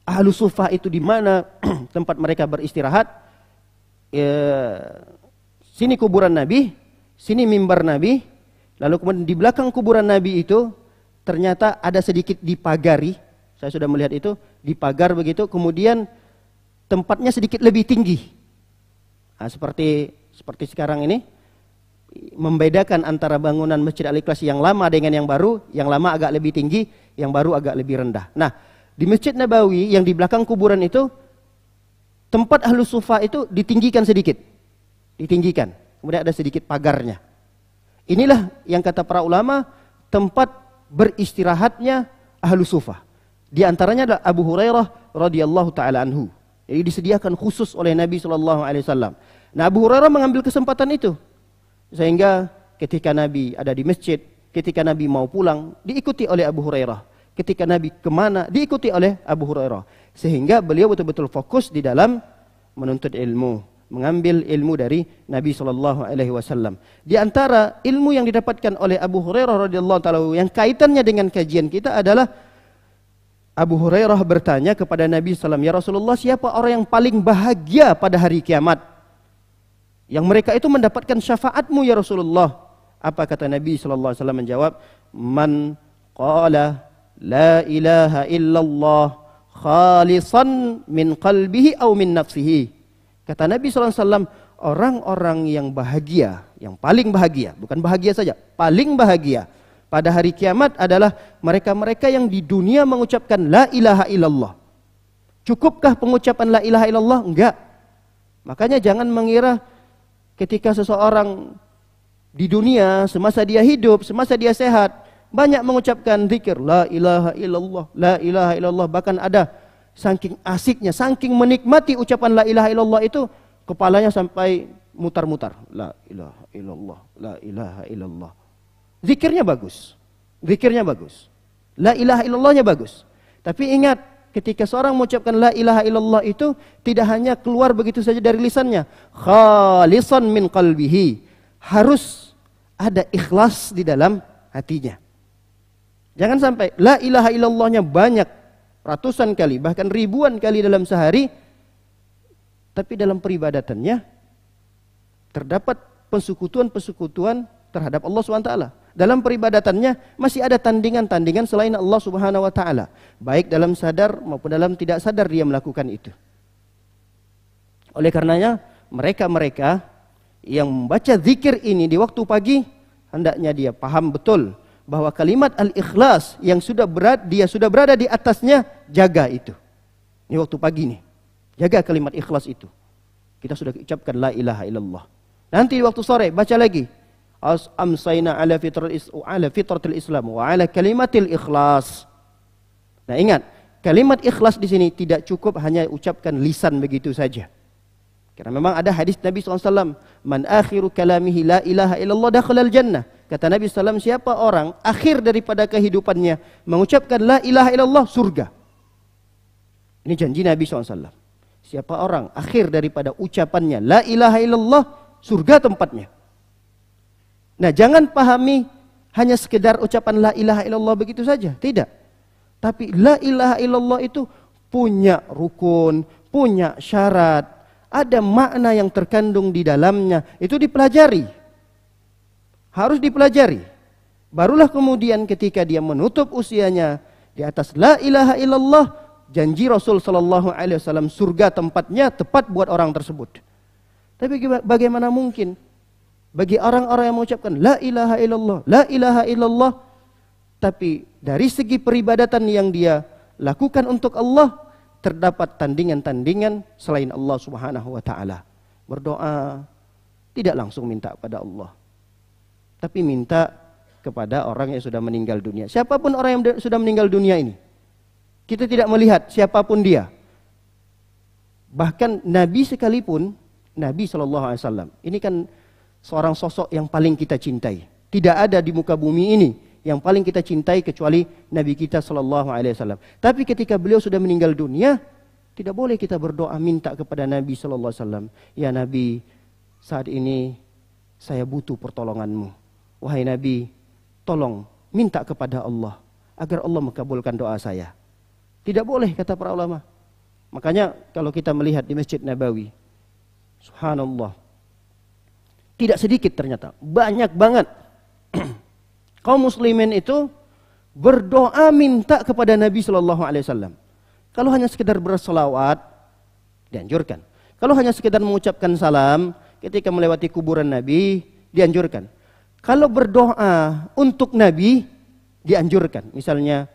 Ahlus Sufah itu, di mana tempat mereka beristirahat, sini kuburan Nabi, sini mimbar Nabi, lalu kemudian di belakang kuburan Nabi itu ternyata ada sedikit dipagari. Saya sudah melihat itu, dipagar begitu, kemudian tempatnya sedikit lebih tinggi. Nah, seperti sekarang ini, membedakan antara bangunan Masjid Al-Ikhlas yang lama dengan yang baru. Yang lama agak lebih tinggi, yang baru agak lebih rendah. Nah, di Masjid Nabawi yang di belakang kuburan itu, tempat Ahlus Sufah itu ditinggikan sedikit. Ditinggikan, kemudian ada sedikit pagarnya. Inilah yang kata para ulama, tempat beristirahatnya Ahlus Sufah. Di antaranya adalah Abu Hurairah radhiyallahu taala anhu. Jadi disediakan khusus oleh Nabi SAW. Nah, Abu Hurairah mengambil kesempatan itu. Sehingga ketika Nabi ada di masjid, ketika Nabi mau pulang, diikuti oleh Abu Hurairah. Ketika Nabi kemana, diikuti oleh Abu Hurairah. Sehingga beliau betul-betul fokus di dalam menuntut ilmu, mengambil ilmu dari Nabi SAW. Di antara ilmu yang didapatkan oleh Abu Hurairah radhiyallahu taala yang kaitannya dengan kajian kita adalah Abu Hurairah bertanya kepada Nabi SAW, ya Rasulullah, siapa orang yang paling bahagia pada hari kiamat? Yang mereka itu mendapatkan syafaatmu ya Rasulullah. Apa kata Nabi SAW menjawab, man qala la ilaha illallah khalisan min qalbihi aw min nafsihi. Kata Nabi SAW, orang-orang yang bahagia, yang paling bahagia, bukan bahagia saja, paling bahagia pada hari kiamat adalah mereka-mereka yang di dunia mengucapkan la ilaha illallah. Cukupkah pengucapan la ilaha illallah? Enggak. Makanya jangan mengira ketika seseorang di dunia semasa dia hidup, semasa dia sehat, banyak mengucapkan zikir la ilaha illallah, la ilaha illallah, bahkan ada saking asiknya, saking menikmati ucapan la ilaha illallah itu, kepalanya sampai mutar-mutar. La ilaha illallah, la ilaha illallah. Zikirnya bagus. Zikirnya bagus. La ilaha illallahnya bagus. Tapi ingat, ketika seorang mengucapkan la ilaha illallah itu tidak hanya keluar begitu saja dari lisannya. Khalisan min qalbihi. Harus ada ikhlas di dalam hatinya. Jangan sampai la ilaha illallahnya banyak, ratusan kali, bahkan ribuan kali dalam sehari, tapi dalam peribadatannya terdapat persekutuan-persekutuan terhadap Allah SWT. Dalam peribadatannya masih ada tandingan-tandingan selain Allah Subhanahu wa taala, baik dalam sadar maupun dalam tidak sadar dia melakukan itu. Oleh karenanya mereka-mereka yang membaca zikir ini di waktu pagi, hendaknya dia paham betul bahwa kalimat al-ikhlas yang dia sudah berada di atasnya, jaga itu. Ini waktu pagi nih. Jaga kalimat ikhlas itu. Kita sudah ucapkan la ilaha illallah. Nanti di waktu sore baca lagi. Amsayna ala fitratil Islam wa ala kalimatil ikhlas. Nah, ingat, kalimat ikhlas di sini tidak cukup hanya ucapkan lisan begitu saja. Karena memang ada hadis Nabi SAW, man akhiru kalamihi la ilaha illallah dakhalal jannah. Kata Nabi SAW, siapa orang akhir daripada kehidupannya mengucapkan la ilaha illallah, surga. Ini janji Nabi SAW. Siapa orang akhir daripada ucapannya la ilaha illallah, surga tempatnya. Nah, jangan pahami hanya sekedar ucapan la ilaha illallah begitu saja. Tidak. Tapi la ilaha illallah itu punya rukun, punya syarat. Ada makna yang terkandung di dalamnya. Itu dipelajari. Harus dipelajari. Barulah kemudian ketika dia menutup usianya di atas la ilaha illallah, janji Rasul sallallahu alaihi wasallam surga tempatnya tepat buat orang tersebut. Tapi bagaimana mungkin bagi orang-orang yang mengucapkan la ilaha illallah, tapi dari segi peribadatan yang dia lakukan untuk Allah terdapat tandingan-tandingan selain Allah Subhanahu wa taala. Berdoa tidak langsung minta pada Allah, tapi minta kepada orang yang sudah meninggal dunia. Siapapun orang yang sudah meninggal dunia ini, kita tidak melihat siapapun dia. Bahkan Nabi sekalipun, Nabi SAW, ini kan seorang sosok yang paling kita cintai. Tidak ada di muka bumi ini yang paling kita cintai kecuali Nabi kita SAW. Tapi ketika beliau sudah meninggal dunia, tidak boleh kita berdoa minta kepada Nabi SAW. Ya Nabi, saat ini saya butuh pertolonganmu. Wahai Nabi, tolong minta kepada Allah agar Allah mengabulkan doa saya. Tidak boleh, kata para ulama. Makanya kalau kita melihat di Masjid Nabawi, subhanallah, tidak sedikit ternyata, banyak banget kaum muslimin itu berdoa minta kepada Nabi SAW. Kalau hanya sekedar berselawat, dianjurkan. Kalau hanya sekedar mengucapkan salam ketika melewati kuburan Nabi, dianjurkan. Kalau berdoa untuk Nabi, dianjurkan. Misalnya,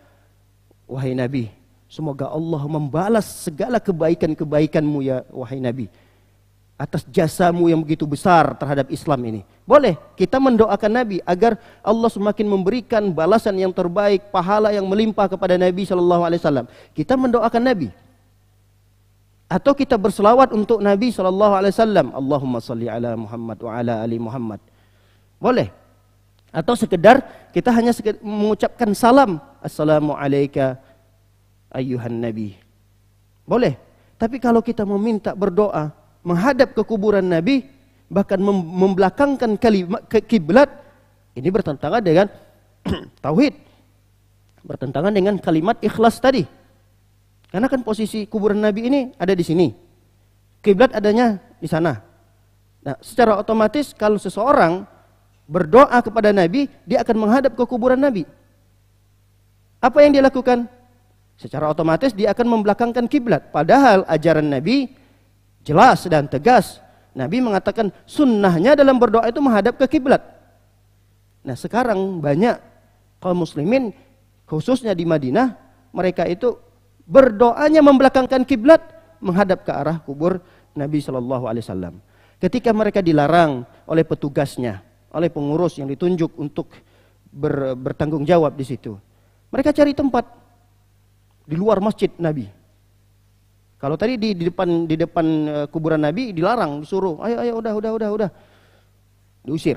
wahai Nabi, semoga Allah membalas segala kebaikan-kebaikanmu ya wahai Nabi, atas jasamu yang begitu besar terhadap Islam ini. Boleh kita mendoakan Nabi agar Allah semakin memberikan balasan yang terbaik, pahala yang melimpah kepada Nabi SAW. Kita mendoakan Nabi. Atau kita berselawat untuk Nabi SAW. Allahumma salli ala Muhammad wa ala ali Muhammad. Boleh. Atau sekedar kita hanya mengucapkan salam. Assalamualaikum ayyuhan Nabi. Boleh. Tapi kalau kita meminta berdoa menghadap ke kuburan Nabi, bahkan membelakangkan kiblat, ini bertentangan dengan tauhid, bertentangan dengan kalimat ikhlas tadi. Karena kan posisi kuburan Nabi ini ada di sini, kiblat adanya di sana. Nah, secara otomatis kalau seseorang berdoa kepada Nabi, dia akan menghadap ke kuburan Nabi. Apa yang dia lakukan? Secara otomatis dia akan membelakangkan kiblat. Padahal ajaran Nabi jelas dan tegas. Nabi mengatakan sunnahnya dalam berdoa itu menghadap ke kiblat. Nah, sekarang banyak kaum muslimin khususnya di Madinah, mereka itu berdoanya membelakangkan kiblat menghadap ke arah kubur Nabi SAW. Ketika mereka dilarang oleh petugasnya, oleh pengurus yang ditunjuk untuk bertanggung jawab di situ, mereka cari tempat di luar masjid Nabi. Kalau tadi di depan kuburan Nabi dilarang, disuruh, ayo udah. Diusir.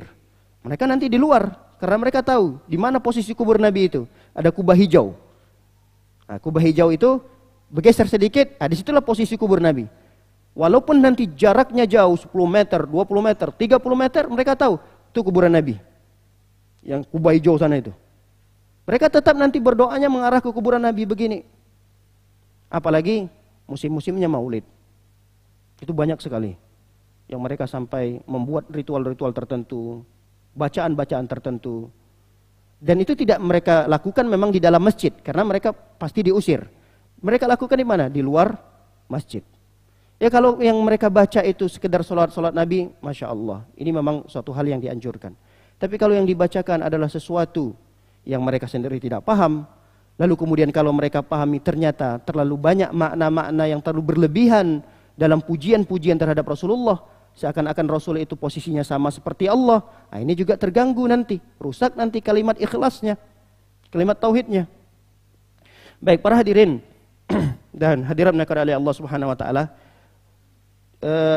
Mereka nanti di luar karena mereka tahu di mana posisi kubur Nabi itu. Ada kubah hijau. Nah, kubah hijau itu bergeser sedikit, disitulah posisi kubur Nabi. Walaupun nanti jaraknya jauh 10 meter, 20 meter, 30 meter, mereka tahu itu kuburan Nabi. Yang kubah hijau sana itu. Mereka tetap nanti berdoanya mengarah ke kuburan Nabi begini. Apalagi musim-musimnya Maulid. Itu banyak sekali yang mereka sampai membuat ritual-ritual tertentu, bacaan-bacaan tertentu. Dan itu tidak mereka lakukan memang di dalam masjid, karena mereka pasti diusir. Mereka lakukan di mana? Di luar masjid. Ya kalau yang mereka baca itu sekedar sholat Nabi, Masya Allah, ini memang suatu hal yang dianjurkan. Tapi kalau yang dibacakan adalah sesuatu yang mereka sendiri tidak paham, lalu kemudian kalau mereka pahami ternyata terlalu banyak makna-makna yang terlalu berlebihan dalam pujian-pujian terhadap Rasulullah, seakan-akan Rasul itu posisinya sama seperti Allah, nah ini juga terganggu nanti, rusak nanti kalimat ikhlasnya, kalimat tauhidnya. Baik para hadirin dan hadirat oleh Allah Subhanahu wa taala,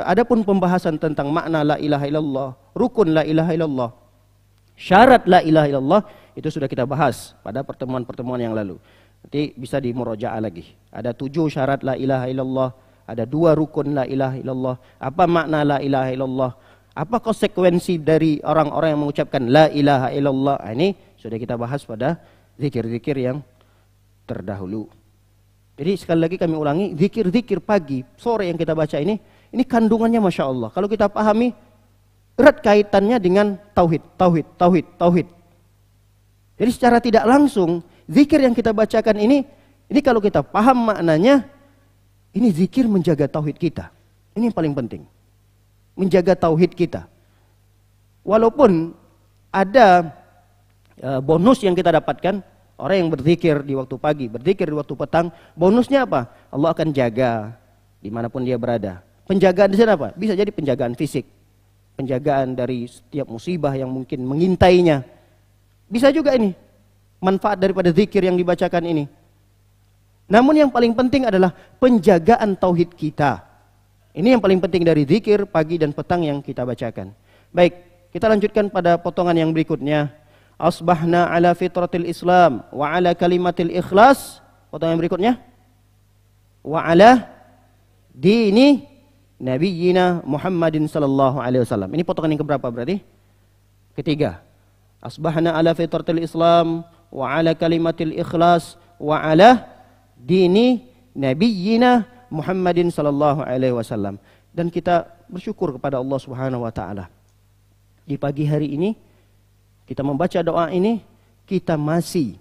adapun pembahasan tentang makna la ilaha illallah, rukun la ilaha illallah, syarat la ilaha illallah itu sudah kita bahas pada pertemuan-pertemuan yang lalu. Nanti bisa dimurojaah lagi. Ada 7 syarat la ilaha illallah, ada 2 rukun la ilaha illallah. Apa makna la ilaha illallah? Apa konsekuensi dari orang-orang yang mengucapkan la ilaha illallah? Nah, ini sudah kita bahas pada zikir-zikir yang terdahulu. Jadi sekali lagi kami ulangi, zikir-zikir pagi, sore yang kita baca ini kandungannya Masya Allah. Kalau kita pahami, erat kaitannya dengan tauhid. Jadi secara tidak langsung, zikir yang kita bacakan ini kalau kita paham maknanya, ini zikir menjaga tauhid kita. Ini yang paling penting. Menjaga tauhid kita. Walaupun ada bonus yang kita dapatkan, orang yang berzikir di waktu pagi, berzikir di waktu petang, bonusnya apa? Allah akan jaga dimanapun dia berada. Penjagaan di sana apa? Bisa jadi penjagaan fisik, penjagaan dari setiap musibah yang mungkin mengintainya. Bisa juga ini manfaat daripada zikir yang dibacakan ini. Namun yang paling penting adalah penjagaan tauhid kita. Ini yang paling penting dari zikir pagi dan petang yang kita bacakan. Baik, kita lanjutkan pada potongan yang berikutnya. Asbahna ala fitratil Islam wa ala kalimatil ikhlas. Potongan yang berikutnya. Wa ala dini nabiyyina Muhammadin sallallahu alaihi wasallam. Ini potongan yang keberapa berarti? Ketiga. Asbahna ala fitratil Islam wa ala kalimatil ikhlas wa ala dini nabiyyina Muhammadin sallallahu alaihi wasallam. Dan kita bersyukur kepada Allah Subhanahu wa taala. Di pagi hari ini kita membaca doa ini, kita masih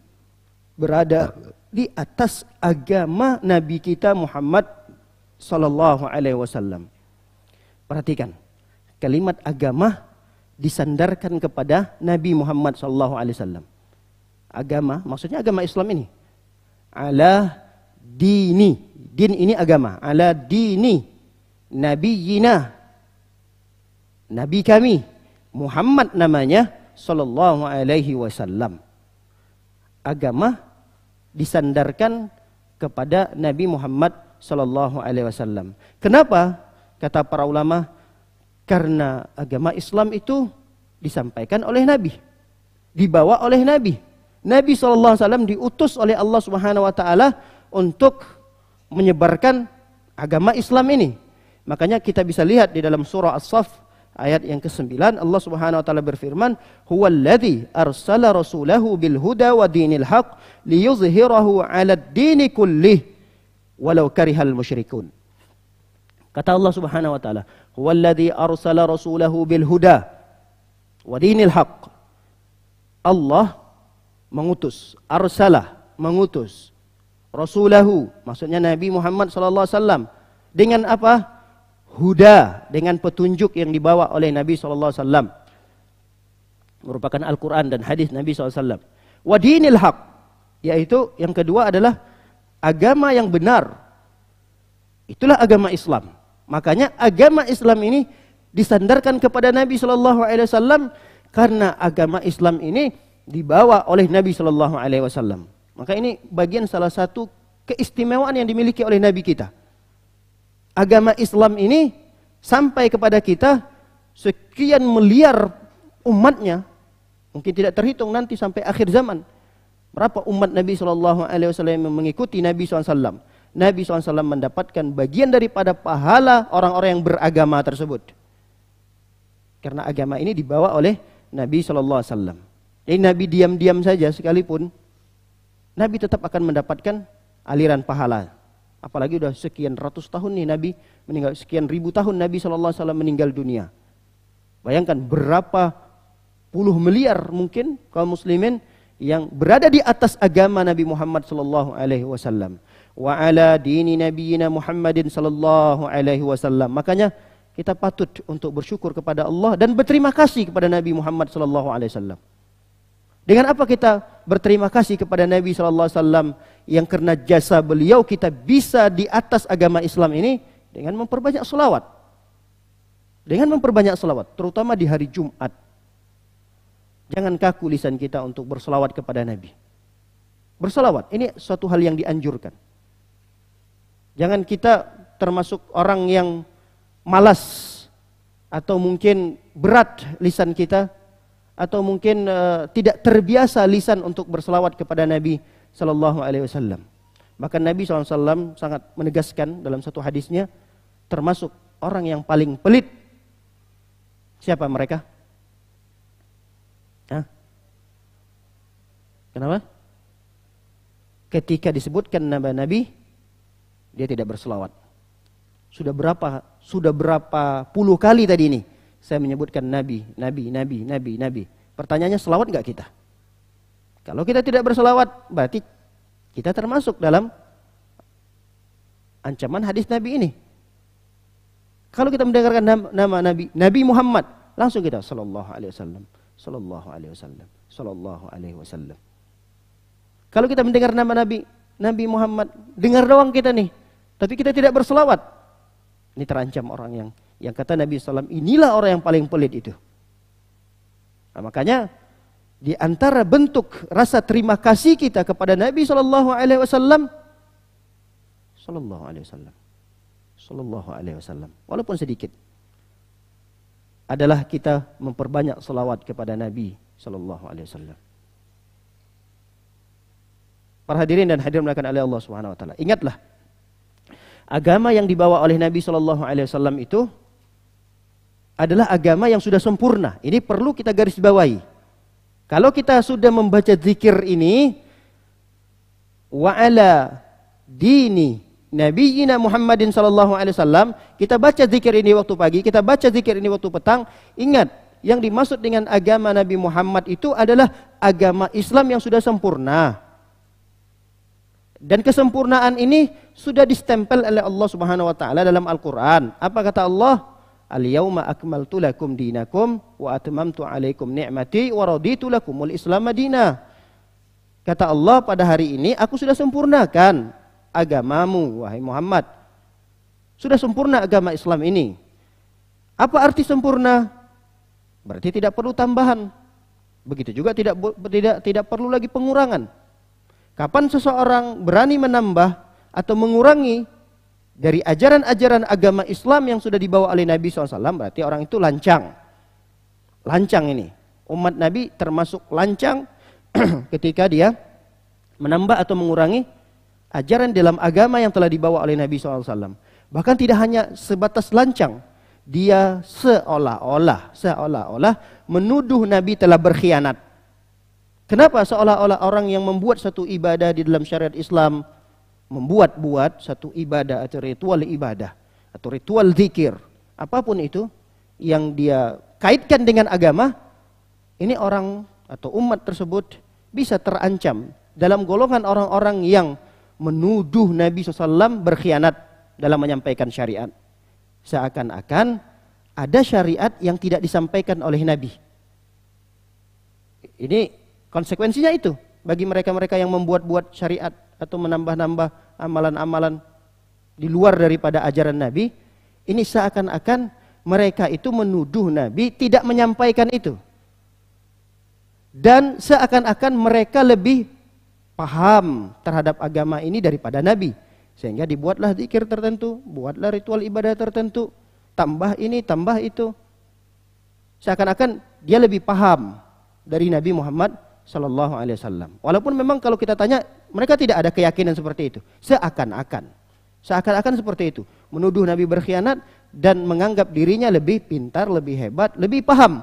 berada di atas agama Nabi kita Muhammad sallallahu alaihi wasallam. Perhatikan, kalimat agama disandarkan kepada Nabi Muhammad sallallahu alaihi wasallam. Agama, maksudnya agama Islam ini. Ala dini, din ini agama. Ala dini nabiyyina, nabi kami Muhammad namanya sallallahu alaihi wasallam. Agama disandarkan kepada Nabi Muhammad sallallahu alaihi wasallam. Kenapa? Kata para ulama, karena agama Islam itu disampaikan oleh Nabi, dibawa oleh Nabi. Nabi sallallahu alaihi wasallam diutus oleh Allah Subhanahu wa taala untuk menyebarkan agama Islam ini. Makanya kita bisa lihat di dalam surah As-Saff ayat yang ke-9, Allah Subhanahu wa taala berfirman, "Huwallazi arsala rasulahu bil huda wa dinil haqq liyuzhirahu 'alad dini kullih walau karihal musyrikun." Kata Allah Subhanahu wa taala, "Huwallazi arsala rasulahu bil huda wa dinil haqq." Allah mengutus, arsalah, mengutus rasulahu, maksudnya Nabi Muhammad sallallahu alaihi wasallam dengan apa? Huda, dengan petunjuk yang dibawa oleh Nabi SAW, merupakan Al-Quran dan hadis Nabi SAW. Wadinil haq, yaitu yang kedua adalah agama yang benar. Itulah agama Islam. Makanya agama Islam ini disandarkan kepada Nabi SAW, karena agama Islam ini dibawa oleh Nabi SAW. Maka ini bagian salah satu keistimewaan yang dimiliki oleh Nabi kita. Agama Islam ini sampai kepada kita sekian miliar umatnya, mungkin tidak terhitung nanti sampai akhir zaman. Berapa umat Nabi SAW yang mengikuti Nabi SAW. Nabi SAW mendapatkan bagian daripada pahala orang-orang yang beragama tersebut. Karena agama ini dibawa oleh Nabi SAW. Jadi Nabi diam-diam saja sekalipun, Nabi tetap akan mendapatkan aliran pahala. Apalagi udah sekian ratus tahun nih Nabi meninggal, sekian ribu tahun Nabi SAW meninggal dunia. Bayangkan berapa puluh miliar mungkin kaum muslimin yang berada di atas agama Nabi Muhammad SAW. wa ala dini nabiyyina Muhammadin sallallahu alaihi wasallam. Makanya kita patut untuk bersyukur kepada Allah dan berterima kasih kepada Nabi Muhammad sallallahu alaihi wasallam. Dengan apa kita berterima kasih kepada Nabi sallallahu alaihi wasallam yang karena jasa beliau kita bisa di atas agama Islam ini dengan memperbanyak selawat. Dengan memperbanyak selawat, terutama di hari Jumat. Jangan kaku lisan kita untuk berselawat kepada Nabi. Berselawat, ini suatu hal yang dianjurkan. Jangan kita termasuk orang yang malas atau mungkin berat lisan kita atau mungkin tidak terbiasa lisan untuk berselawat kepada Nabi sallallahu alaihi wasallam. Bahkan Nabi sallallahu alaihi wasallam sangat menegaskan dalam satu hadisnya termasuk orang yang paling pelit. Siapa mereka? Hah? Kenapa? Ketika disebutkan nama Nabi, dia tidak berselawat. Sudah berapa puluh kali tadi ini saya menyebutkan Nabi. Pertanyaannya, selawat enggak kita? Kalau kita tidak berselawat, berarti kita termasuk dalam ancaman hadis Nabi ini. Kalau kita mendengarkan nama Nabi, Nabi Muhammad, langsung kita sallallahu alaihi wasallam, sallallahu alaihi wasallam, sallallahu alaihi wasallam. Kalau kita mendengar nama Nabi Muhammad, dengar doang kita nih, tapi kita tidak berselawat. Ini terancam orang yang kata Nabi SAW, inilah orang yang paling pelit itu. Nah, makanya di antara bentuk rasa terima kasih kita kepada Nabi sallallahu alaihi wasallam, sallallahu alaihi wasallam, sallallahu alaihi wasallam, walaupun sedikit, adalah kita memperbanyak selawat kepada Nabi sallallahu alaihi wasallam. Para hadirin dan hadirin dimuliakan oleh Allah Subhanahu wa taala. Ingatlah, agama yang dibawa oleh Nabi sallallahu alaihi wasallam itu adalah agama yang sudah sempurna. Ini perlu kita garis bawahi. Kalau kita sudah membaca zikir ini, wa ala dini nabiyyina Muhammadin sallallahu alaihi wasallam, kita baca zikir ini waktu pagi, kita baca zikir ini waktu petang, ingat, yang dimaksud dengan agama Nabi Muhammad itu adalah agama Islam yang sudah sempurna. Dan kesempurnaan ini sudah distempel oleh Allah Subhanahu wa taala dalam Al-Qur'an. Apa kata Allah? Al-yauma akmaltu lakum dinakum wa atmamtu alaikum ni'mati wa raditu lakumul Islam madina. Kata Allah, pada hari ini aku sudah sempurnakan agamamu wahai Muhammad. Sudah sempurna agama Islam ini. Apa arti sempurna? Berarti tidak perlu tambahan. Begitu juga tidak perlu lagi pengurangan. Kapan seseorang berani menambah atau mengurangi dari ajaran-ajaran agama Islam yang sudah dibawa oleh Nabi SAW, berarti orang itu lancang. Lancang ini. Umat Nabi termasuk lancang ketika dia menambah atau mengurangi ajaran dalam agama yang telah dibawa oleh Nabi SAW. Bahkan tidak hanya sebatas lancang, dia seolah-olah menuduh Nabi telah berkhianat. Kenapa? Seolah-olah orang yang membuat satu ibadah di dalam syariat Islam, membuat satu ibadah atau ritual ibadah atau ritual zikir, apapun itu yang dia kaitkan dengan agama, ini orang atau umat tersebut bisa terancam dalam golongan orang-orang yang menuduh Nabi SAW berkhianat dalam menyampaikan syariat. Seakan-akan ada syariat yang tidak disampaikan oleh Nabi. Ini konsekuensinya itu bagi mereka-mereka yang membuat-buat syariat atau menambah-nambah amalan-amalan di luar daripada ajaran Nabi. Ini seakan-akan mereka itu menuduh Nabi tidak menyampaikan itu. Dan seakan-akan mereka lebih paham terhadap agama ini daripada Nabi. Sehingga dibuatlah zikir tertentu, buatlah ritual ibadah tertentu, tambah ini, tambah itu. Seakan-akan dia lebih paham dari Nabi Muhammad sallallahu alaihi wasallam. Walaupun memang kalau kita tanya, mereka tidak ada keyakinan seperti itu. Seakan-akan seperti itu, menuduh Nabi berkhianat dan menganggap dirinya lebih pintar, lebih hebat, lebih paham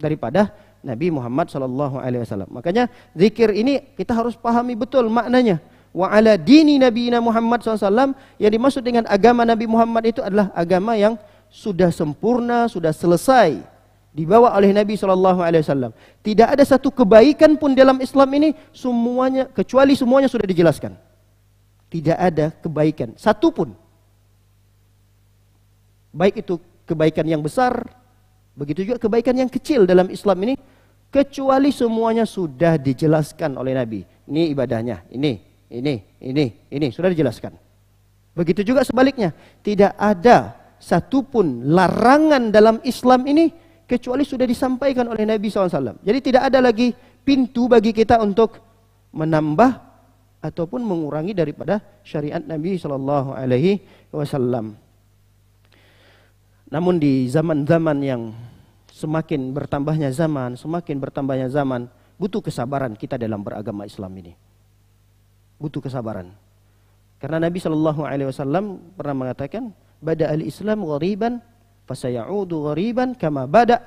daripada Nabi Muhammad sallallahu alaihi wasallam. Makanya zikir ini kita harus pahami betul maknanya. Wa ala dini nabiyina Muhammad SAW, yang dimaksud dengan agama Nabi Muhammad itu adalah agama yang sudah sempurna, sudah selesai dibawa oleh Nabi SAW. Tidak ada satu kebaikan pun dalam Islam ini semuanya, kecuali semuanya sudah dijelaskan. Tidak ada kebaikan satupun. Baik itu kebaikan yang besar, begitu juga kebaikan yang kecil dalam Islam ini, kecuali semuanya sudah dijelaskan oleh Nabi. Ini ibadahnya, ini sudah dijelaskan. Begitu juga sebaliknya, tidak ada satupun larangan dalam Islam ini kecuali sudah disampaikan oleh Nabi SAW. Jadi tidak ada lagi pintu bagi kita untuk menambah ataupun mengurangi daripada syariat Nabi SAW. Namun di zaman-zaman yang semakin bertambahnya zaman, butuh kesabaran kita dalam beragama Islam ini. Butuh kesabaran. Karena Nabi SAW pernah mengatakan, Bada al-Islam ghariban, fasayaudu ghariban kama bada,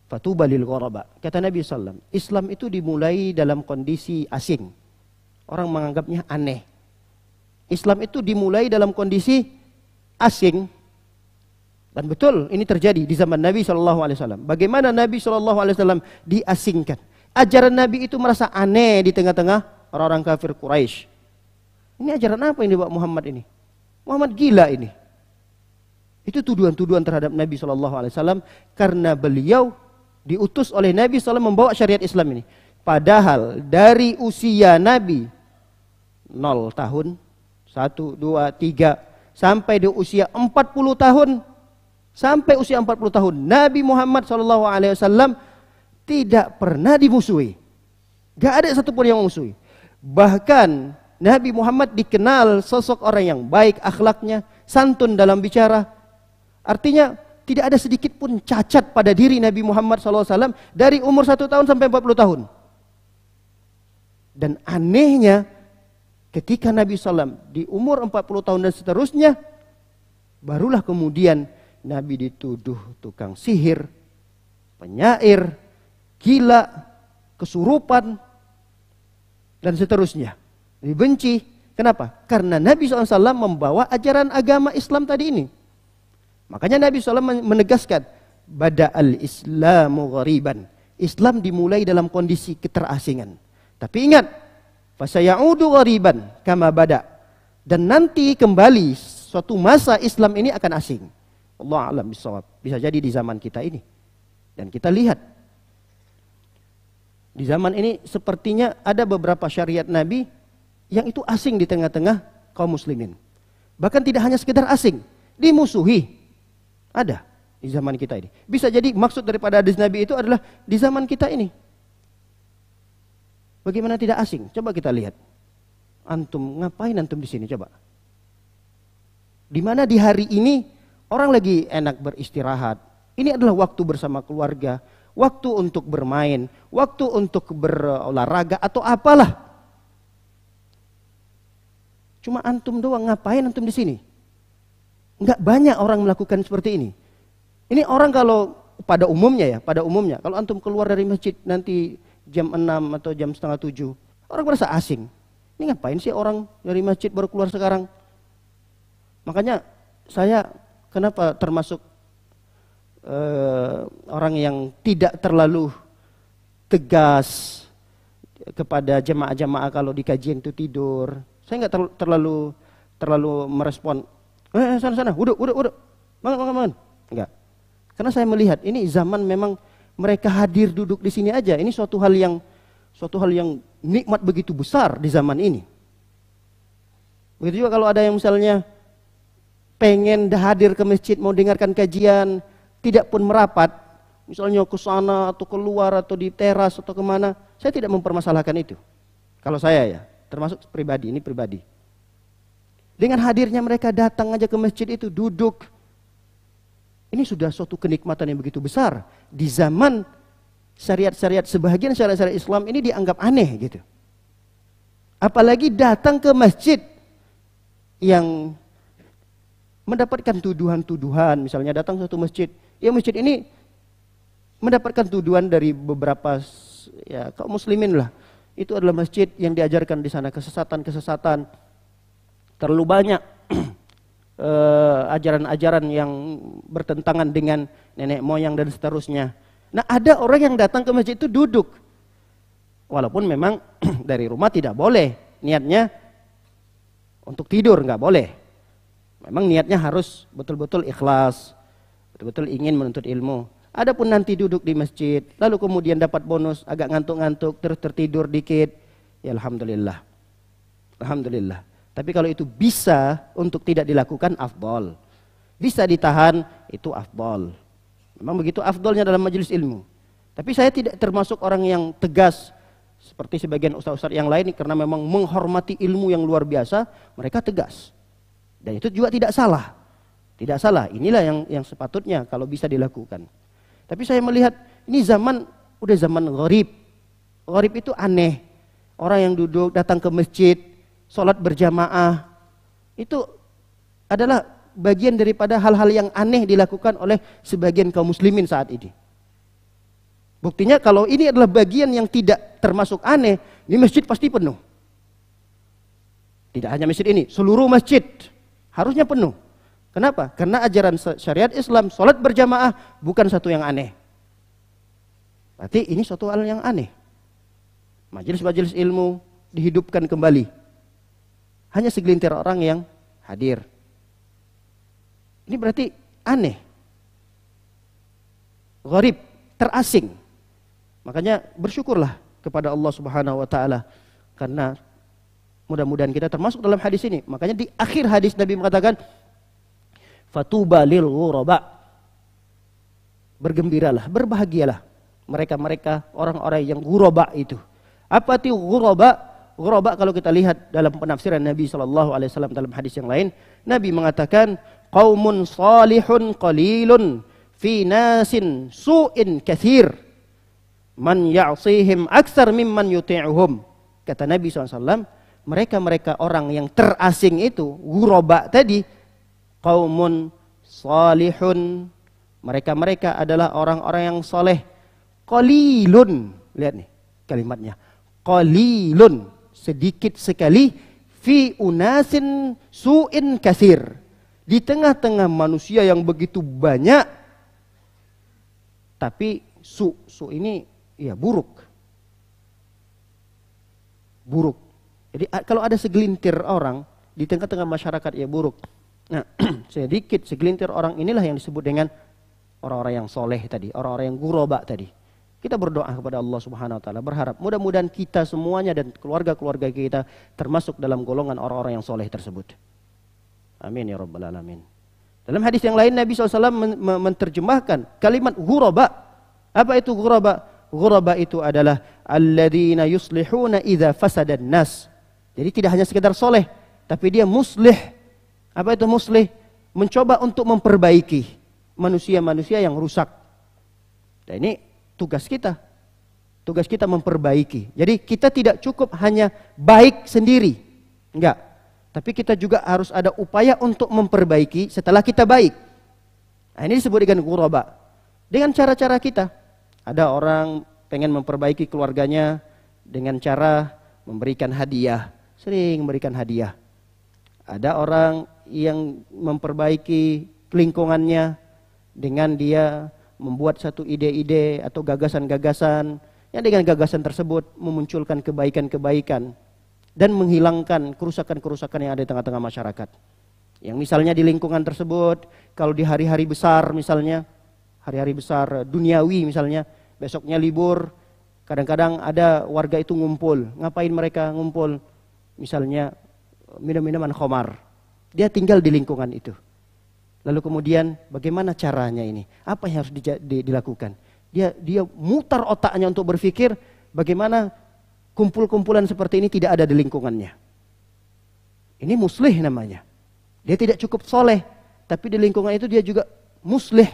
fatuba lil ghuraba. Kata Nabi SAW, Islam itu dimulai dalam kondisi asing. Orang menganggapnya aneh. Islam itu dimulai dalam kondisi asing. Dan betul ini terjadi di zaman Nabi SAW. Bagaimana Nabi SAW diasingkan. Ajaran Nabi itu merasa aneh di tengah-tengah orang-orang kafir Quraisy. Ini ajaran apa ini Pak Muhammad ini? Muhammad gila ini. Itu tuduhan-tuduhan terhadap Nabi SAW karena beliau diutus oleh Nabi SAW membawa syariat Islam ini. Padahal dari usia Nabi 0 tahun, 1, 2, 3 sampai di usia 40 tahun, sampai usia 40 tahun Nabi Muhammad SAW tidak pernah dimusuhi. Gak ada satupun yang memusuhi. Bahkan Nabi Muhammad dikenal sosok orang yang baik akhlaknya, santun dalam bicara. Artinya tidak ada sedikit pun cacat pada diri Nabi Muhammad SAW dari umur 1 tahun sampai 40 tahun. Dan anehnya ketika Nabi SAW di umur 40 tahun dan seterusnya, barulah kemudian Nabi dituduh tukang sihir, penyair, gila, kesurupan, dan seterusnya. Dibenci. Kenapa? Karena Nabi SAW membawa ajaran agama Islam tadi ini. Makanya Nabi SAW menegaskan, Bada al-Islamu ghariban. Islam dimulai dalam kondisi keterasingan. Tapi ingat, fasayaudu ghariban kama bada. Dan nanti kembali suatu masa Islam ini akan asing. Allah a'lam bishawab. Bisa jadi di zaman kita ini. Dan kita lihat di zaman ini sepertinya ada beberapa syariat Nabi yang itu asing di tengah-tengah kaum muslimin. Bahkan tidak hanya sekedar asing, dimusuhi. Ada di zaman kita ini. Bisa jadi maksud daripada hadis Nabi itu adalah di zaman kita ini. Bagaimana tidak asing? Coba kita lihat. Antum, ngapain antum di sini coba? Di mana di hari ini orang lagi enak beristirahat. Ini adalah waktu bersama keluarga, waktu untuk bermain, waktu untuk berolahraga atau apalah. Cuma antum doang, ngapain antum di sini? Enggak banyak orang melakukan seperti ini. Ini orang kalau pada umumnya kalau antum keluar dari masjid nanti jam 6 atau jam setengah 7, orang merasa asing. Ini ngapain sih orang dari masjid baru keluar sekarang? Makanya saya kenapa termasuk orang yang tidak terlalu tegas kepada jemaah-jemaah kalau di kajian itu tidur. Saya nggak terlalu merespon. Sana, udah, bangun. Enggak. Karena saya melihat ini zaman memang mereka hadir duduk di sini aja. Ini suatu hal yang nikmat begitu besar di zaman ini. Begitu juga kalau ada yang misalnya pengen hadir ke masjid mau dengarkan kajian, tidak pun merapat, misalnya ke sana atau keluar atau di teras atau kemana, saya tidak mempermasalahkan itu. Kalau saya ya. Termasuk pribadi, ini pribadi. Dengan hadirnya mereka datang aja ke masjid itu, duduk. Ini sudah suatu kenikmatan yang begitu besar. Di zaman syariat-syariat, sebahagian syariat-syariat Islam ini dianggap aneh gitu. Apalagi datang ke masjid yang mendapatkan tuduhan-tuduhan. Misalnya datang ke suatu masjid, ya masjid ini mendapatkan tuduhan dari beberapa ya kaum muslimin lah. Itu adalah masjid yang diajarkan di sana kesesatan-kesesatan. Terlalu banyak ajaran-ajaran yang bertentangan dengan nenek moyang dan seterusnya. Nah, ada orang yang datang ke masjid itu duduk. Walaupun memang dari rumah tidak boleh. Niatnya Untuk tidur nggak boleh. Memang niatnya harus betul-betul ikhlas, betul-betul ingin menuntut ilmu. Adapun nanti duduk di masjid, lalu kemudian dapat bonus, agak ngantuk-ngantuk, terus tertidur dikit, ya alhamdulillah. Alhamdulillah. Tapi kalau itu bisa untuk tidak dilakukan, afdol. Bisa ditahan, itu afdol. Memang begitu afdolnya dalam majelis ilmu. Tapi saya tidak termasuk orang yang tegas seperti sebagian ustaz-ustaz yang lain, karena memang menghormati ilmu yang luar biasa, mereka tegas. Dan itu juga tidak salah. Tidak salah. Inilah yang sepatutnya kalau bisa dilakukan. Tapi saya melihat ini zaman udah zaman gharib. Gharib itu aneh. Orang yang duduk datang ke masjid, sholat berjamaah, itu adalah bagian daripada hal-hal yang aneh dilakukan oleh sebagian kaum muslimin saat ini. Buktinya kalau ini adalah bagian yang tidak termasuk aneh, di masjid pasti penuh. Tidak hanya masjid ini, seluruh masjid harusnya penuh. Kenapa? Karena ajaran syariat Islam, sholat berjamaah bukan satu yang aneh. Berarti ini suatu hal yang aneh. Majelis-majelis ilmu dihidupkan kembali. Hanya segelintir orang yang hadir. Ini berarti aneh. Gharib, terasing. Makanya bersyukurlah kepada Allah Subhanahu wa taala karena mudah-mudahan kita termasuk dalam hadis ini. Makanya di akhir hadis Nabi mengatakan fatuba lil ghuraba. Bergembiralah, berbahagialah mereka-mereka orang-orang yang ghuraba itu. Apa itu ghuraba? Ghuraba kalau kita lihat dalam penafsiran Nabi SAW dalam hadis yang lain, Nabi mengatakan qaumun salihun qalilun fi nasin su'in katsir man ya'sihim aksar mimman yuti'uhum. Kata Nabi SAW, mereka-mereka orang yang terasing itu, ghuraba tadi, qaumun salihun, mereka-mereka adalah orang-orang yang soleh. Qalilun, lihat nih kalimatnya, qalilun, sedikit sekali, fi unasin su'in katsir, di tengah-tengah manusia yang begitu banyak, tapi su ini ya buruk. Buruk. Jadi kalau ada segelintir orang di tengah-tengah masyarakat ya buruk. Nah, sedikit segelintir orang inilah yang disebut dengan orang-orang yang soleh tadi, orang-orang yang ghuraba tadi. Kita berdoa kepada Allah Subhanahu wa taala, berharap mudah-mudahan kita semuanya dan keluarga-keluarga kita termasuk dalam golongan orang-orang yang soleh tersebut. Amin ya rabbal alamin. Dalam hadis yang lain Nabi SAW menerjemahkan kalimat ghuraba. Apa itu ghuraba? Ghuraba itu adalah alladzina yuslihuna idza fasadan nas. Jadi tidak hanya sekedar soleh, tapi dia muslih. Apa itu muslih? Mencoba untuk memperbaiki manusia-manusia yang rusak. Dan ini tugas kita. Tugas kita memperbaiki. Jadi kita tidak cukup hanya baik sendiri. Enggak. Tapi kita juga harus ada upaya untuk memperbaiki setelah kita baik. Nah, ini disebut dengan ghuraba. Dengan cara-cara kita. Ada orang pengen memperbaiki keluarganya dengan cara memberikan hadiah. Sering memberikan hadiah. Ada orang yang memperbaiki lingkungannya dengan dia membuat satu ide-ide atau gagasan-gagasan yang dengan gagasan tersebut memunculkan kebaikan-kebaikan dan menghilangkan kerusakan-kerusakan yang ada di tengah-tengah masyarakat. Yang misalnya di lingkungan tersebut, kalau di hari-hari besar misalnya, hari-hari besar duniawi misalnya, besoknya libur, kadang-kadang ada warga itu ngumpul. Ngapain mereka ngumpul? Misalnya minum-minuman khamar. Dia tinggal di lingkungan itu. Lalu kemudian bagaimana caranya ini? Apa yang harus dilakukan? Dia mutar otaknya untuk berpikir bagaimana kumpul-kumpulan seperti ini tidak ada di lingkungannya. Ini muslih namanya. Dia tidak cukup soleh, tapi di lingkungan itu dia juga muslih.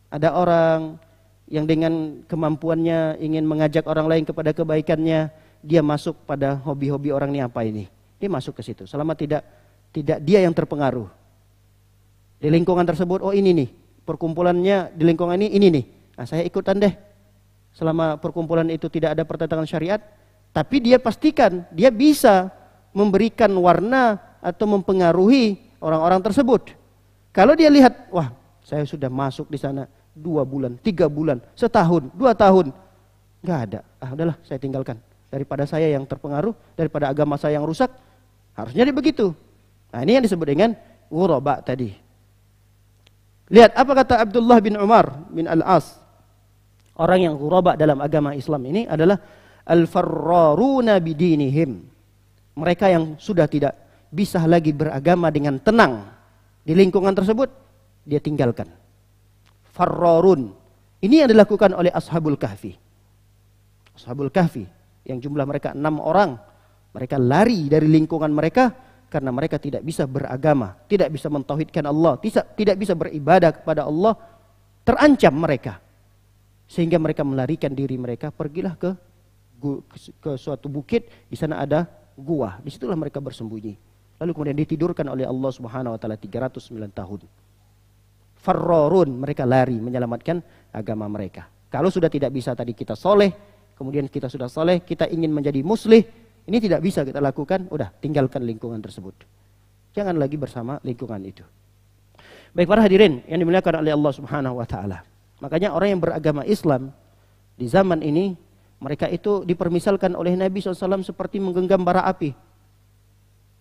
Ada orang yang dengan kemampuannya ingin mengajak orang lain kepada kebaikannya, dia masuk pada hobi-hobi orang ini apa ini? Dia masuk ke situ. Selama tidak dia yang terpengaruh. Di lingkungan tersebut, oh ini nih, perkumpulannya di lingkungan ini nih. Nah, saya ikutan deh. Selama perkumpulan itu tidak ada pertentangan syariat, tapi dia pastikan dia bisa memberikan warna atau mempengaruhi orang-orang tersebut. Kalau dia lihat, wah, saya sudah masuk di sana 2 bulan, 3 bulan, setahun, 2 tahun, nggak ada. Ah, udahlah, saya tinggalkan. Daripada saya yang terpengaruh, daripada agama saya yang rusak, Harusnya dia begitu. Nah, ini yang disebut dengan ghuraba tadi. Lihat apa kata Abdullah bin Umar bin Al-As. Orang yang ghuraba dalam agama Islam ini adalah al-farraruna bidinihim. Mereka yang sudah tidak bisa lagi beragama dengan tenang di lingkungan tersebut, dia tinggalkan. Farrarun. Ini yang dilakukan oleh Ashabul Kahfi. Ashabul Kahfi yang jumlah mereka 6 orang. Mereka lari dari lingkungan mereka karena mereka tidak bisa beragama, tidak bisa mentauhidkan Allah, tidak bisa beribadah kepada Allah. Terancam mereka. Sehingga mereka melarikan diri mereka, pergilah ke suatu bukit, di sana ada gua. Disitulah mereka bersembunyi. Lalu kemudian ditidurkan oleh Allah Subhanahu wa taala 309 tahun. Farrarun, mereka lari menyelamatkan agama mereka. Kalau sudah tidak bisa tadi kita soleh, kemudian kita sudah soleh, kita ingin menjadi muslih, ini tidak bisa kita lakukan, udah tinggalkan lingkungan tersebut. Jangan lagi bersama lingkungan itu. Baik para hadirin yang dimuliakan oleh Allah Subhanahu wa taala. Makanya orang yang beragama Islam di zaman ini, mereka itu dipermisalkan oleh Nabi SAW seperti menggenggam bara api.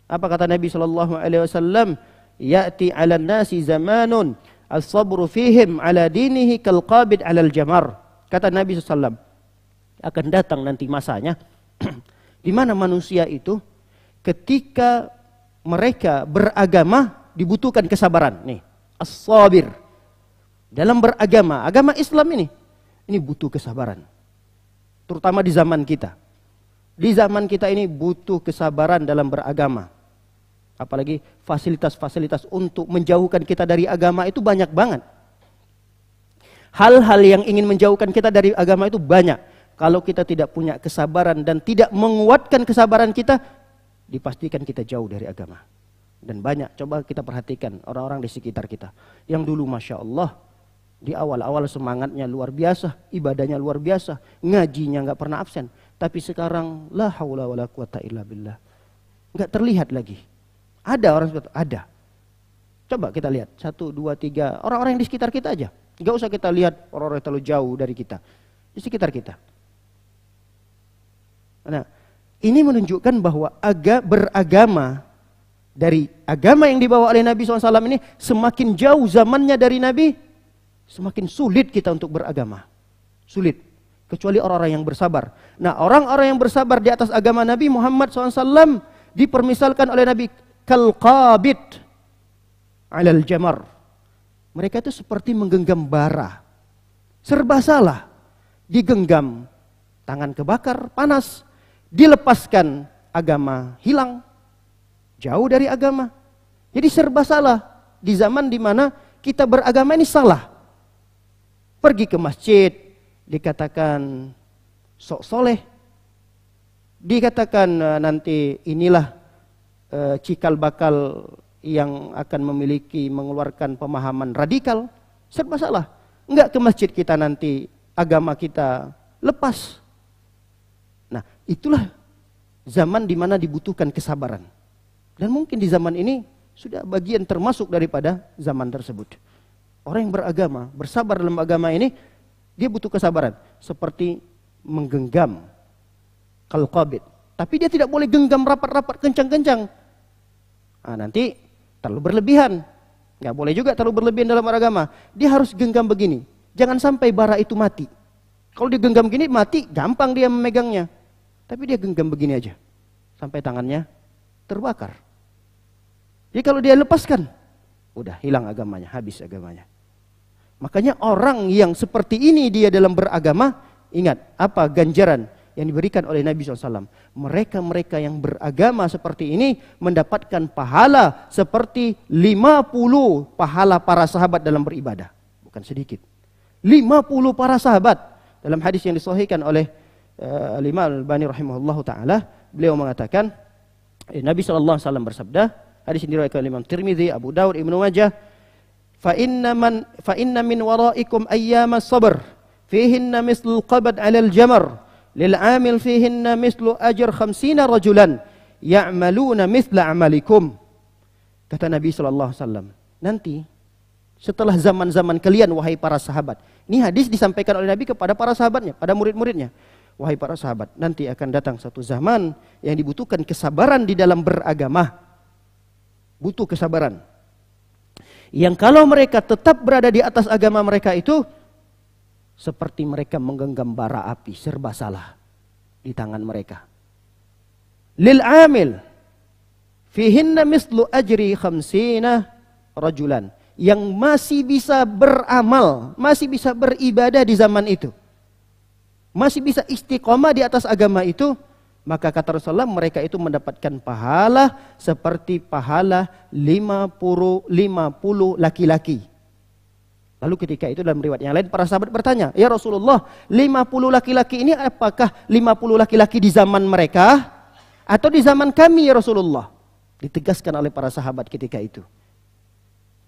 Apa kata Nabi SAW? Ya'ti 'alan nasi zamanun as-sabru fihim 'ala dinihi kalqabid 'alal jamar. Kata Nabi SAW, akan datang nanti masanya di mana manusia itu ketika mereka beragama dibutuhkan kesabaran. Nih, as-sabir. Dalam beragama, agama Islam ini butuh kesabaran. Terutama di zaman kita. Di zaman kita ini butuh kesabaran dalam beragama. Apalagi fasilitas-fasilitas untuk menjauhkan kita dari agama itu banyak banget. Hal-hal yang ingin menjauhkan kita dari agama itu banyak. Kalau kita tidak punya kesabaran dan tidak menguatkan kesabaran kita, dipastikan kita jauh dari agama. Dan banyak, coba kita perhatikan orang-orang di sekitar kita. Yang dulu Masya Allah, di awal-awal semangatnya luar biasa, ibadahnya luar biasa, ngajinya nggak pernah absen. Tapi sekarang, la haula wala quwata illa billah. Nggak terlihat lagi. Ada orang seperti itu, ada. Coba kita lihat, 1, 2, 3, orang-orang yang di sekitar kita aja. Nggak usah kita lihat orang-orang yang terlalu jauh dari kita. Di sekitar kita. Nah, ini menunjukkan bahwa beragama dari agama yang dibawa oleh Nabi SAW ini semakin jauh zamannya dari Nabi, semakin sulit kita untuk beragama. Sulit. Kecuali orang-orang yang bersabar. Nah, orang-orang yang bersabar di atas agama Nabi Muhammad SAW dipermisalkan oleh Nabi kalqabid 'alal jamar. Mereka itu seperti menggenggam bara. Serba salah. Digenggam, tangan kebakar, panas. Dilepaskan, agama hilang. Jauh dari agama. Jadi serba salah. Di zaman dimana kita beragama ini salah. Pergi ke masjid, dikatakan sok soleh. Dikatakan nanti inilah cikal bakal yang akan mengeluarkan pemahaman radikal. Serba salah. Enggak ke masjid kita nanti agama kita lepas. Nah, itulah zaman di mana dibutuhkan kesabaran. Dan mungkin di zaman ini sudah bagian termasuk daripada zaman tersebut. Orang yang beragama, bersabar dalam agama ini, dia butuh kesabaran. Seperti menggenggam kalqabid. Tapi dia tidak boleh genggam rapat-rapat, kencang-kencang. Nah, nanti terlalu berlebihan. Nggak boleh juga terlalu berlebihan dalam beragama. Dia harus genggam begini. Jangan sampai bara itu mati. Kalau dia genggam begini, mati, gampang dia memegangnya. Tapi dia genggam begini aja. Sampai tangannya terbakar. Jadi kalau dia lepaskan, udah hilang agamanya, habis agamanya. Makanya orang yang seperti ini dia dalam beragama, ingat apa ganjaran yang diberikan oleh Nabi SAW. Mereka-mereka yang beragama seperti ini mendapatkan pahala seperti 50 pahala para sahabat dalam beribadah. Bukan sedikit. 50 para sahabat. Dalam hadis yang disahihkan oleh Imam Al-Albani rahimahullahu ta'ala, beliau mengatakan, Nabi SAW bersabda, hadis ini diriwayatkan oleh Imam Tirmidzi, Abu Daud, Ibnu Majah, fa inna min waraikum ayyamas sabr fihinna mislul qabd 'alal jamar lil 'amil fihinna mislu ajr 50 rajulan ya'maluna mithla 'amalikum. Kata Nabi sallallahu alaihi wasallam, nanti setelah zaman-zaman kalian wahai para sahabat. Ini hadis disampaikan oleh Nabi kepada para sahabatnya, pada murid-muridnya. wahai para sahabat, nanti akan datang satu zaman yang dibutuhkan kesabaran di dalam beragama. Butuh kesabaran. Yang kalau mereka tetap berada di atas agama mereka itu, seperti mereka menggenggam bara api, serba salah di tangan mereka. Lil amil fihinna mislu ajri khamsina rajulan. Yang masih bisa beramal, masih bisa beribadah di zaman itu, masih bisa istiqomah di atas agama itu, maka kata Rasulullah mereka itu mendapatkan pahala seperti pahala 50 laki-laki. Lalu ketika itu dalam riwayat yang lain para sahabat bertanya, ya Rasulullah, 50 laki-laki ini apakah 50 laki-laki di zaman mereka atau di zaman kami ya Rasulullah? Ditegaskan oleh para sahabat ketika itu.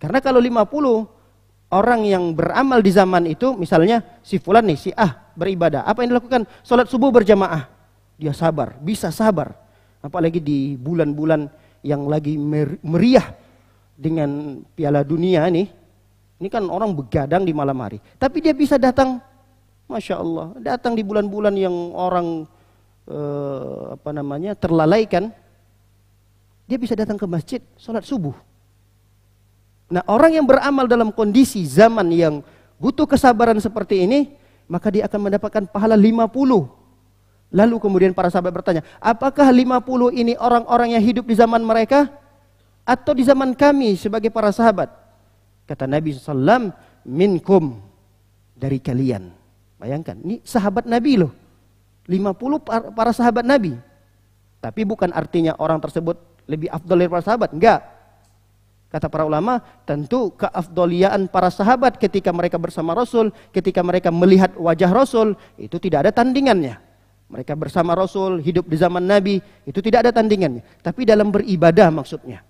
Karena kalau 50 orang yang beramal di zaman itu, misalnya si fulan nih, si A beribadah, apa yang dilakukan? Salat subuh berjamaah. Dia sabar, bisa sabar. Apalagi di bulan-bulan yang lagi meriah dengan Piala Dunia nih. Ini kan orang begadang di malam hari. Tapi dia bisa datang, Masya Allah, datang di bulan-bulan yang orang terlalaikan. Dia bisa datang ke masjid, salat subuh. Nah, orang yang beramal dalam kondisi zaman yang butuh kesabaran seperti ini, maka dia akan mendapatkan pahala 50. Lalu kemudian para sahabat bertanya, apakah 50 ini orang-orang yang hidup di zaman mereka atau di zaman kami sebagai para sahabat? Kata Nabi SAW, minkum, dari kalian. Bayangkan, ini sahabat Nabi loh. 50 para sahabat Nabi. Tapi bukan artinya orang tersebut lebih afdal dari para sahabat, enggak. Kata para ulama, tentu keafdoliaan para sahabat ketika mereka bersama Rasul, ketika mereka melihat wajah Rasul, itu tidak ada tandingannya. Mereka bersama Rasul, hidup di zaman Nabi, itu tidak ada tandingannya. Tapi dalam beribadah maksudnya.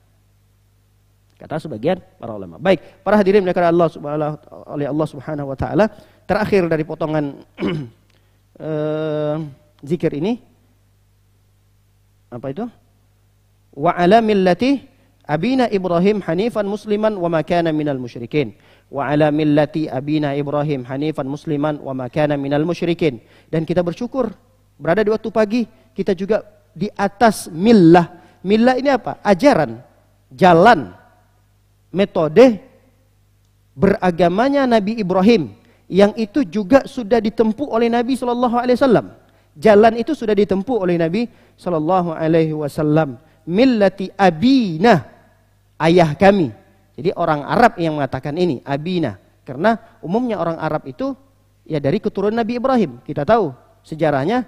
Kata sebagian para ulama. Baik, para hadirin oleh Allah Subhanahu wa taala, terakhir dari potongan zikir ini apa itu? Wa ala millati abina Ibrahim hanifan musliman wa ma kana minal musyrikin. Wa ala millati abina Ibrahim hanifan musliman wa ma kana minal musyrikin. Dan kita bersyukur berada di waktu pagi kita juga di atas millah. Millah ini apa? Ajaran, jalan, metode beragamanya Nabi Ibrahim yang itu juga sudah ditempuh oleh Nabi SAW. Jalan itu sudah ditempuh oleh Nabi SAW. Millati abina, ayah kami. Jadi orang Arab yang mengatakan ini, abina. Karena umumnya orang Arab itu ya dari keturunan Nabi Ibrahim. Kita tahu sejarahnya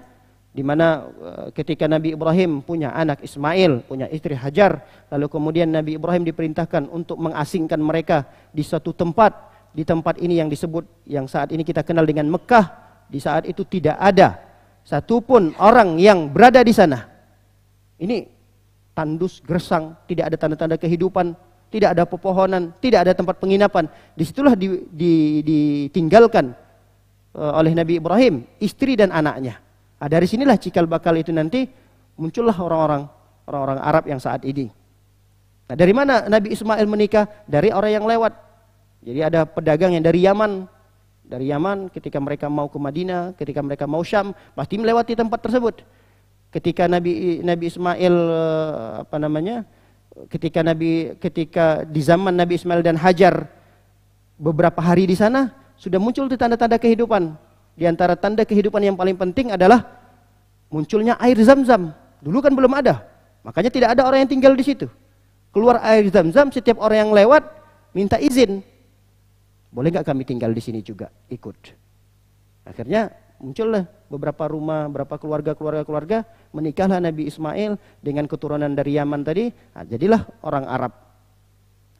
di mana ketika Nabi Ibrahim punya anak Ismail, punya istri Hajar, lalu kemudian Nabi Ibrahim diperintahkan untuk mengasingkan mereka di suatu tempat. Di tempat ini yang disebut, yang saat ini kita kenal dengan Mekah. Di saat itu tidak ada satupun orang yang berada di sana. Ini tandus, gersang, tidak ada tanda-tanda kehidupan, tidak ada pepohonan, tidak ada tempat penginapan. Disitulah ditinggalkan oleh Nabi Ibrahim, istri dan anaknya. Nah, dari sinilah cikal bakal itu nanti muncullah orang-orang Arab yang saat ini. Nah, dari mana Nabi Ismail menikah? Dari orang yang lewat. Jadi ada pedagang yang dari Yaman. Dari Yaman ketika mereka mau ke Madinah, ketika mereka mau Syam, pasti melewati tempat tersebut. Ketika Nabi Ismail ketika di zaman Nabi Ismail dan Hajar beberapa hari di sana sudah muncul tanda-tanda kehidupan. Di antara tanda kehidupan yang paling penting adalah munculnya air Zam-Zam. Dulu kan belum ada. Makanya tidak ada orang yang tinggal di situ. Keluar air Zam-Zam, setiap orang yang lewat minta izin. Boleh nggak kami tinggal di sini juga? Ikut. Akhirnya muncullah beberapa rumah, beberapa keluarga menikahlah Nabi Ismail dengan keturunan dari Yaman tadi. Nah, jadilah orang Arab.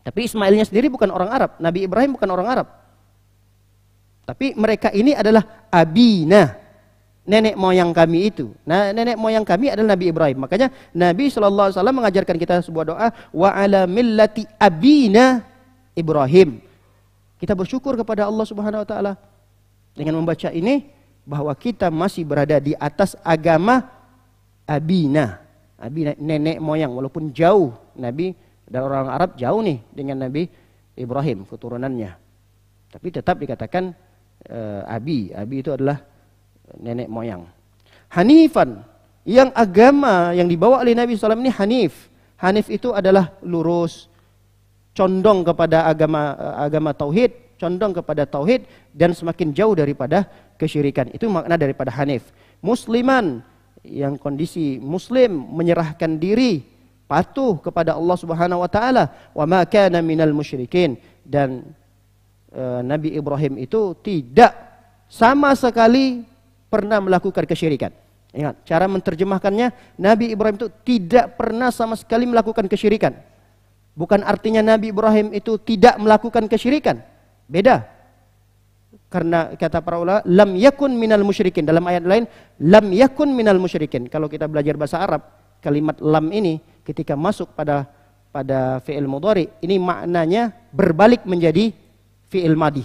Tapi Ismailnya sendiri bukan orang Arab, Nabi Ibrahim bukan orang Arab. Tapi mereka ini adalah abina, nenek moyang kami itu. Nah, nenek moyang kami adalah Nabi Ibrahim. Makanya Nabi SAW mengajarkan kita sebuah doa, wa ala millati abina Ibrahim. Kita bersyukur kepada Allah Subhanahu wa taala dengan membaca ini, bahwa kita masih berada di atas agama abina, nenek moyang, walaupun jauh. Nabi dan orang Arab jauh nih dengan Nabi Ibrahim keturunannya, tapi tetap dikatakan abi itu adalah nenek moyang. Hanifan, yang agama yang dibawa oleh Nabi SAW ini hanif. Hanif itu adalah lurus, condong kepada agama tauhid, condong kepada tauhid dan semakin jauh daripada kesyirikan. Itu makna daripada hanif. Musliman, yang kondisi muslim, menyerahkan diri, patuh kepada Allah Subhanahu wa taala, wa ma kana minal musyrikin, dan Nabi Ibrahim itu tidak sama sekali pernah melakukan kesyirikan. Ingat, cara menerjemahkannya, Nabi Ibrahim itu tidak pernah sama sekali melakukan kesyirikan. Bukan artinya Nabi Ibrahim itu tidak melakukan kesyirikan. Beda. Karena kata para ulama, lam yakun minal musyrikin. Dalam ayat lain, lam yakun minal musyrikin. Kalau kita belajar bahasa Arab, kalimat lam ini ketika masuk pada fi'il mudhari, ini maknanya berbalik menjadi fi'il madi.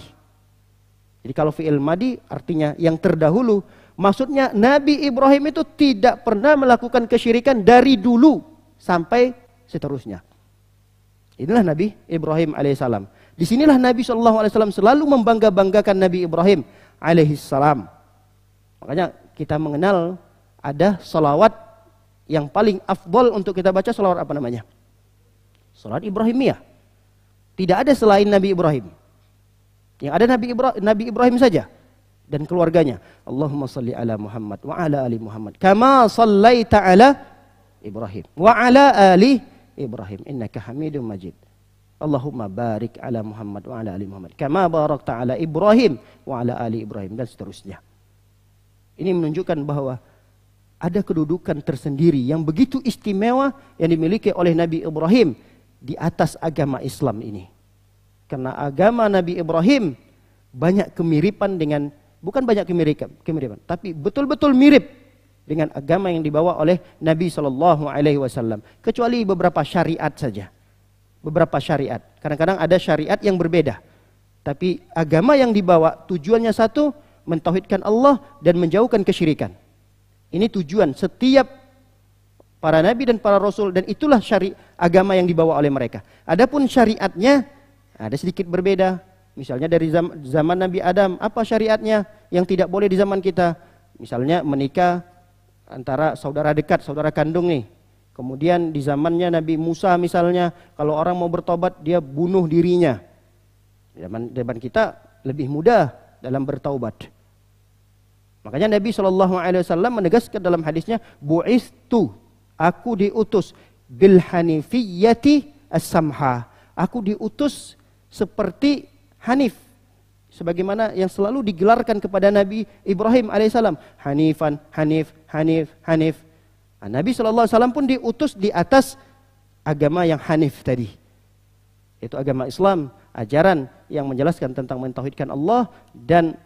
Jadi kalau fi'il madi artinya yang terdahulu, maksudnya Nabi Ibrahim itu tidak pernah melakukan kesyirikan dari dulu sampai seterusnya. Inilah Nabi Ibrahim alaihissalam. Disinilah Nabi SAW selalu membangga-banggakan Nabi Ibrahim alaihissalam. Makanya kita mengenal ada salawat yang paling afdol untuk kita baca, salawat apa namanya? Salawat Ibrahimiyah. Tidak ada selain Nabi Ibrahim. Yang ada Nabi Ibrahim saja dan keluarganya. Allahumma salli ala Muhammad wa ala ali Muhammad kama sallaita ala Ibrahim wa ala ali Ibrahim innaka Hamidum Majid. Allahumma barik ala Muhammad wa ala ali Muhammad kama barakta ala Ibrahim wa ala ali Ibrahim, dan seterusnya. Ini menunjukkan bahwa ada kedudukan tersendiri yang begitu istimewa yang dimiliki oleh Nabi Ibrahim di atas agama Islam ini. Karena agama Nabi Ibrahim banyak kemiripan dengan, bukan banyak kemiripan, tapi betul-betul mirip dengan agama yang dibawa oleh Nabi SAW. Kecuali beberapa syariat saja. Beberapa syariat. Kadang-kadang ada syariat yang berbeda. Tapi agama yang dibawa tujuannya satu, mentauhidkan Allah dan menjauhkan kesyirikan. Ini tujuan setiap para nabi dan para rasul, dan itulah agama yang dibawa oleh mereka. Adapun syariatnya ada sedikit berbeda. Misalnya dari zaman Nabi Adam, apa syariatnya yang tidak boleh di zaman kita? Misalnya menikah antara saudara dekat, saudara kandung nih. Kemudian di zamannya Nabi Musa misalnya, kalau orang mau bertobat dia bunuh dirinya. Zaman kita lebih mudah dalam bertaubat. Makanya Nabi SAW menegaskan dalam hadisnya, bu'istu, aku diutus bil hanifiyyati as-samha. Aku diutus seperti Hanif, sebagaimana yang selalu digelarkan kepada Nabi Ibrahim alaihissalam, Hanifan, Hanif, Hanif, Hanif. Nah, Nabi SAW pun diutus di atas agama yang Hanif tadi. Itu agama Islam, ajaran yang menjelaskan tentang mentauhidkan Allah dan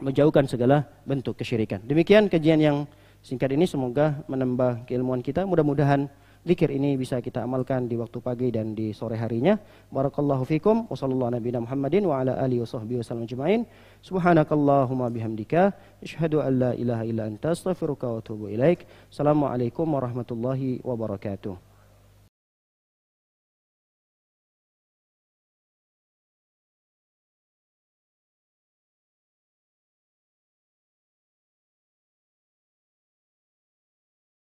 menjauhkan segala bentuk kesyirikan. Demikian kajian yang singkat ini, semoga menambah keilmuan kita. Mudah-mudahan zikir ini bisa kita amalkan di waktu pagi dan di sore harinya. Barakallahu fikum wa sallallahu nabiyana Muhammadin wa ala alihi washabbihi wasallam ajma'in. Subhanakallahumma bihamdika asyhadu an la ilaha illa anta astaghfiruka wa atubu ilaik. Assalamualaikum warahmatullahi wabarakatuh.